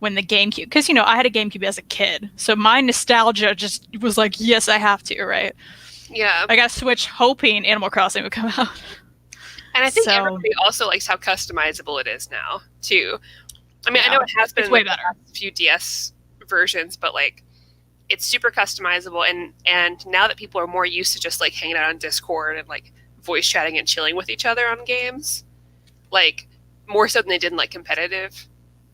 when the GameCube, because, you know, I had a GameCube as a kid. So my nostalgia just was like, yes, I have to, right? Yeah. I got Switch hoping Animal Crossing would come out. And I think everybody also likes how customizable it is now, too. I mean, I know it has been way better. A few DS versions, but like it's super customizable, and now that people are more used to just like hanging out on Discord and like voice chatting and chilling with each other on games, like more so than they did in like competitive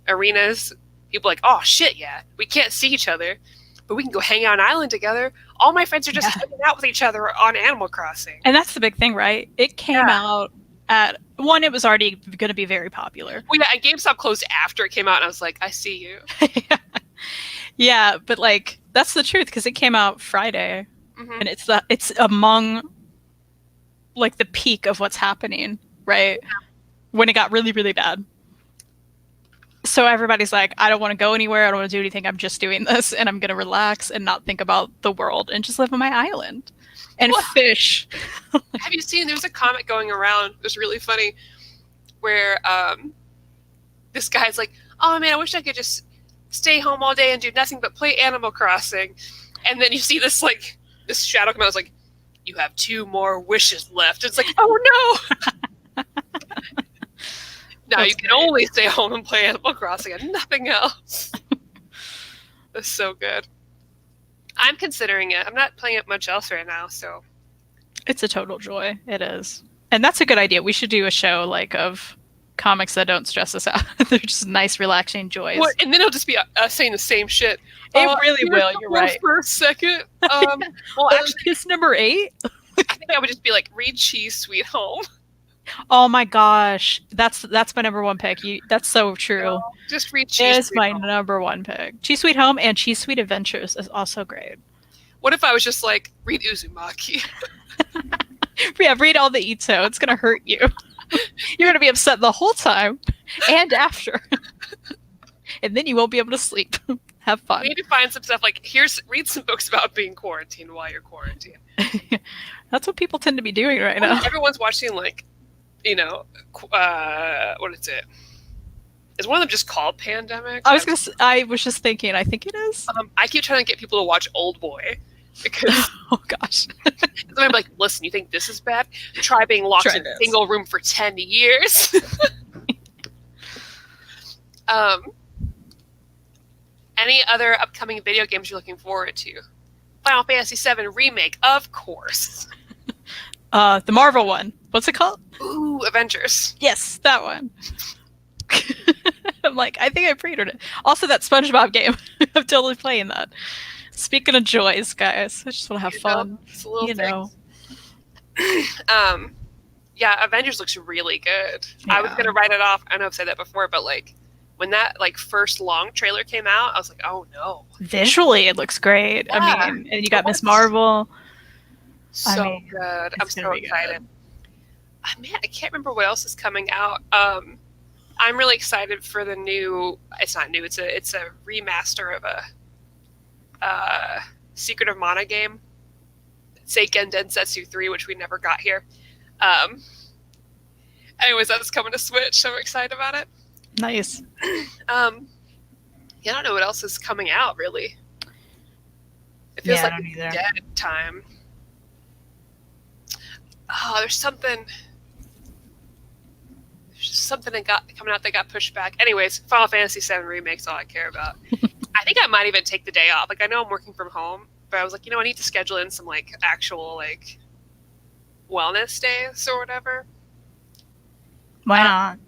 arenas, people are like, oh shit, yeah, we can't see each other, but we can go hang out on an island together. All my friends are just hanging out with each other on Animal Crossing. And that's the big thing, right? It came out at one, it was already going to be very popular. Well, yeah, and GameStop closed after it came out, and I was like, I see you. Yeah, but like that's the truth because it came out Friday, and it's among like the peak of what's happening, right? Yeah. When it got really, really bad. So everybody's like, I don't want to go anywhere. I don't want to do anything. I'm just doing this, and I'm going to relax and not think about the world and just live on my island. And fish. Have you seen, there's a comic going around, it was really funny, where this guy's like, oh man, I wish I could just stay home all day and do nothing but play Animal Crossing. And then you see this like, this shadow come out, it's like, you have 2 more wishes left. It's like, oh no! No, you can only stay home and play Animal Crossing and nothing else. That's so good. I'm considering it. I'm not playing it much else right now, so. It's a total joy. It is. And that's a good idea. We should do a show like of comics that don't stress us out. They're just nice, relaxing joys. Well, and then it'll just be saying the same shit. It really will. You're right. For a second. Well, actually, kiss number 8. I think I would just be like, read Cheese Sweet Home. Oh my gosh, that's my number one pick. That's so true. No, just read It Cheese is Sweet my Home. number one pick. Cheese Sweet Home and Cheese Sweet Adventures is also great. What if I was just like, read Uzumaki? Yeah, read all the Ito. It's gonna hurt you. You're gonna be upset the whole time and after, and then you won't be able to sleep. Have fun. We need to find some stuff like read some books about being quarantined while you're quarantined. That's what people tend to be doing right now. Everyone's watching like, what is it? Is one of them just called Pandemic? I was just thinking. I think it is. I keep trying to get people to watch Old Boy because oh gosh, I'm like, listen, you think this is bad? Try being locked in a single room for 10 years. Any other upcoming video games you're looking forward to? Final Fantasy VII Remake, of course. The Marvel one. What's it called? Ooh, Avengers. Yes, that one. I'm like, I think I pre-ordered it. Also, that SpongeBob game. I'm totally playing that. Speaking of joys, guys, I just want to have fun. It's a little thing. Yeah, Avengers looks really good. Yeah. I was gonna write it off. I know I've said that before, but like when that like first long trailer came out, I was like, oh no. Visually, it looks great. Yeah. I mean, and you got Miss Marvel. So good. I'm so excited. Man, I can't remember what else is coming out. I'm really excited for the new. It's not new. It's a remaster of a Secret of Mana game. Seiken Densetsu 3, which we never got here. Anyways, that's coming to Switch, so I'm excited about it. Nice. I don't know what else is coming out, really. It feels like it's dead time. Oh, there's something that coming out that got pushed back. Anyways, Final Fantasy VII Remake's all I care about. I think I might even take the day off. Like, I know I'm working from home, but I was like, I need to schedule in some like actual like wellness days or whatever. Why not?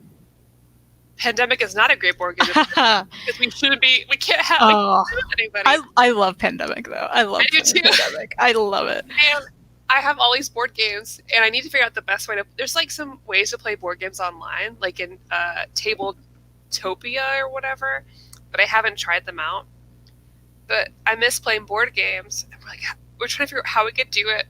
Pandemic is not a great board game because we can't have anybody. I love Pandemic though. I love Pandemic. I love it. And I have all these board games, and I need to figure out the best way to. There's like some ways to play board games online, like in Tabletopia or whatever, but I haven't tried them out. But I miss playing board games. And we're trying to figure out how we could do it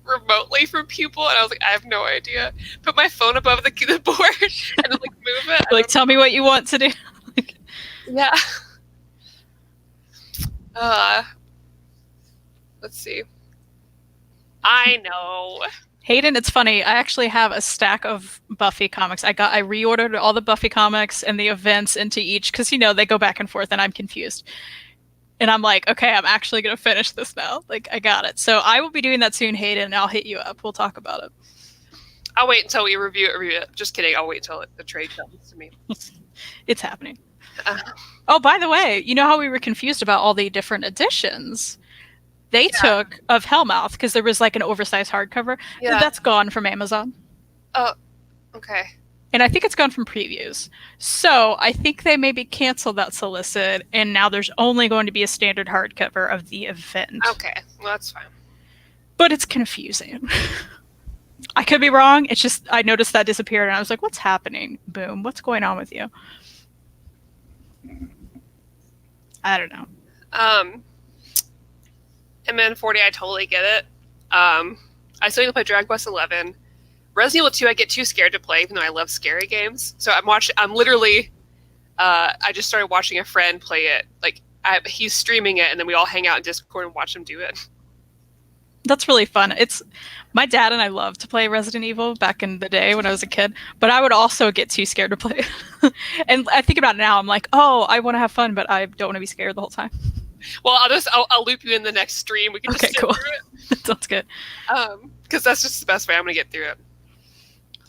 remotely from people, and I was like, I have no idea. Put my phone above the board and then like move it. Like, tell me what you want to do. Yeah. Let's see. I know. Hayden, it's funny. I actually have a stack of Buffy comics. I reordered all the Buffy comics and the events into each because they go back and forth, and I'm confused. And I'm like, okay, I'm actually gonna finish this now. Like, I got it. So I will be doing that soon, Hayden. And I'll hit you up. We'll talk about it. I'll wait until we review it. Just kidding. I'll wait until the trade comes to me. It's happening. Oh, by the way, you know how we were confused about all the different editions? They took of Hellmouth because there was like an oversized hardcover. Yeah. That's gone from Amazon. Oh, okay. And I think it's gone from previews. So I think they maybe canceled that solicit, and now there's only going to be a standard hardcover of the event. Okay, well, that's fine. But it's confusing. I could be wrong. It's just I noticed that disappeared, and I was like, what's happening? Boom. What's going on with you? I don't know. MN40, I totally get it. I still need to play Dragon Quest 11. Resident Evil 2, I get too scared to play, even though I love scary games. So I'm literally, I just started watching a friend play it. Like, he's streaming it, and then we all hang out in Discord and watch him do it. That's really fun. My dad and I loved to play Resident Evil back in the day when I was a kid, but I would also get too scared to play it. And I think about it now, I'm like, oh, I want to have fun, but I don't want to be scared the whole time. Well, I'll loop you in the next stream. We can just sit cool. through it. Sounds good. Because that's just the best way I'm going to get through it.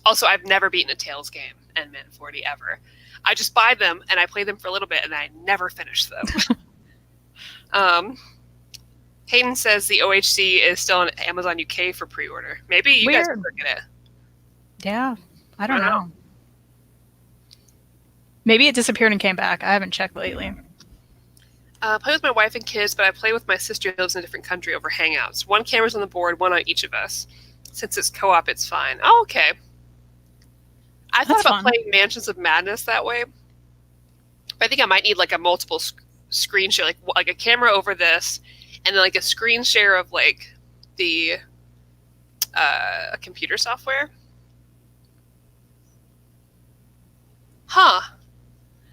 Also, I've never beaten a Tales game in MN40 ever. I just buy them and I play them for a little bit and I never finish them. Hayden says the OHC is still on Amazon UK for pre-order. Maybe you guys can get it. Yeah, I don't know. Maybe it disappeared and came back. I haven't checked lately. Play with my wife and kids, but I play with my sister who lives in a different country over Hangouts. One camera's on the board, one on each of us. Since it's co-op, it's fine. Oh, okay. I thought That's about fun. playing Mansions of Madness that way, but I think I might need like a multiple screen share, like a camera over this, and then like a screen share of like the computer software. Huh.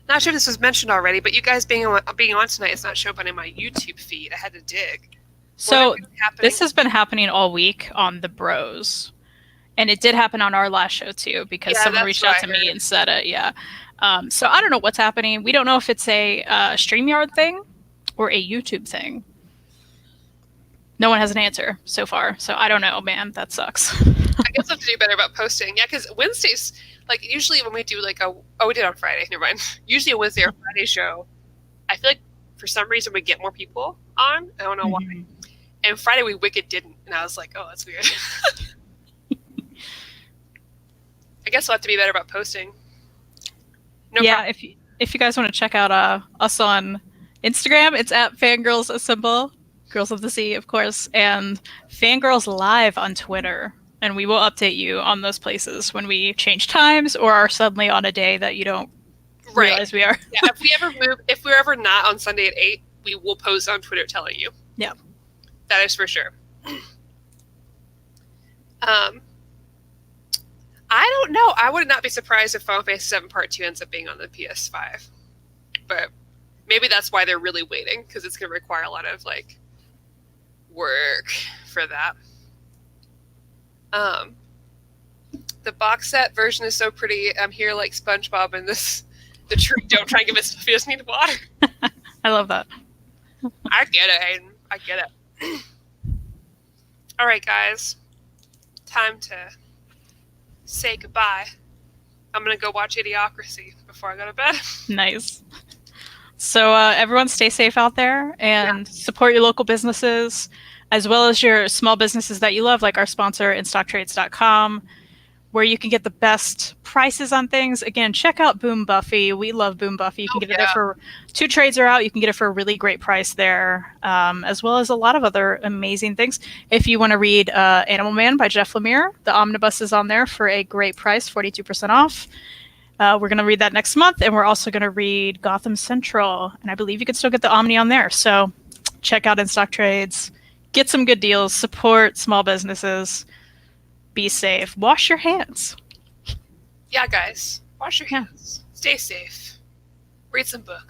Not sure if this was mentioned already, but you guys being on tonight is not showing up on my YouTube feed. I had to dig. So this has been happening all week on the Bros. And it did happen on our last show too, because someone reached out to me and said it. Yeah. So I don't know what's happening. We don't know if it's a StreamYard thing or a YouTube thing. No one has an answer so far. So I don't know, man. That sucks. I guess I have to do better about posting. Yeah, because Wednesdays, like usually when we do like we did on Friday. Never mind. Usually a Wednesday or Friday show, I feel like for some reason we get more people on. I don't know why. And Friday we wicked didn't, and I was like, oh, that's weird. I guess we'll have to be better about posting. Yeah, if you guys want to check out us on Instagram, it's at Fangirlz Assemble, Girls of the Sea, of course, and Fangirlz Live on Twitter. And we will update you on those places when we change times or are suddenly on a day that you don't realize we are. Yeah, if we're ever not on Sunday at 8, we will post on Twitter telling you. Yeah. That is for sure. I don't know. I would not be surprised if Final Fantasy VII Part 2 ends up being on the PS5. But maybe that's why they're really waiting, because it's going to require a lot of like work for that. The box set version is so pretty. I'm here like SpongeBob in the tree. Don't try and give it stuff. He doesn't need water. I love that. I get it, Aiden. I get it. All right, guys. Time to say goodbye. I'm going to go watch Idiocracy before I go to bed. Nice. So everyone stay safe out there and support your local businesses as well as your small businesses that you love, like our sponsor, InStockTrades.com, where you can get the best prices on things. Again, check out Boom Buffy. We love Boom Buffy. You can get it there for 2 trades are out. You can get it for a really great price there, as well as a lot of other amazing things. If you want to read Animal Man by Jeff Lemire, the omnibus is on there for a great price, 42% off. We're going to read that next month, and we're also going to read Gotham Central, and I believe you can still get the Omni on there. So check out In Stock Trades. Get some good deals. Support small businesses. Be safe. Wash your hands. Yeah, guys. Wash your hands. Stay safe. Read some books.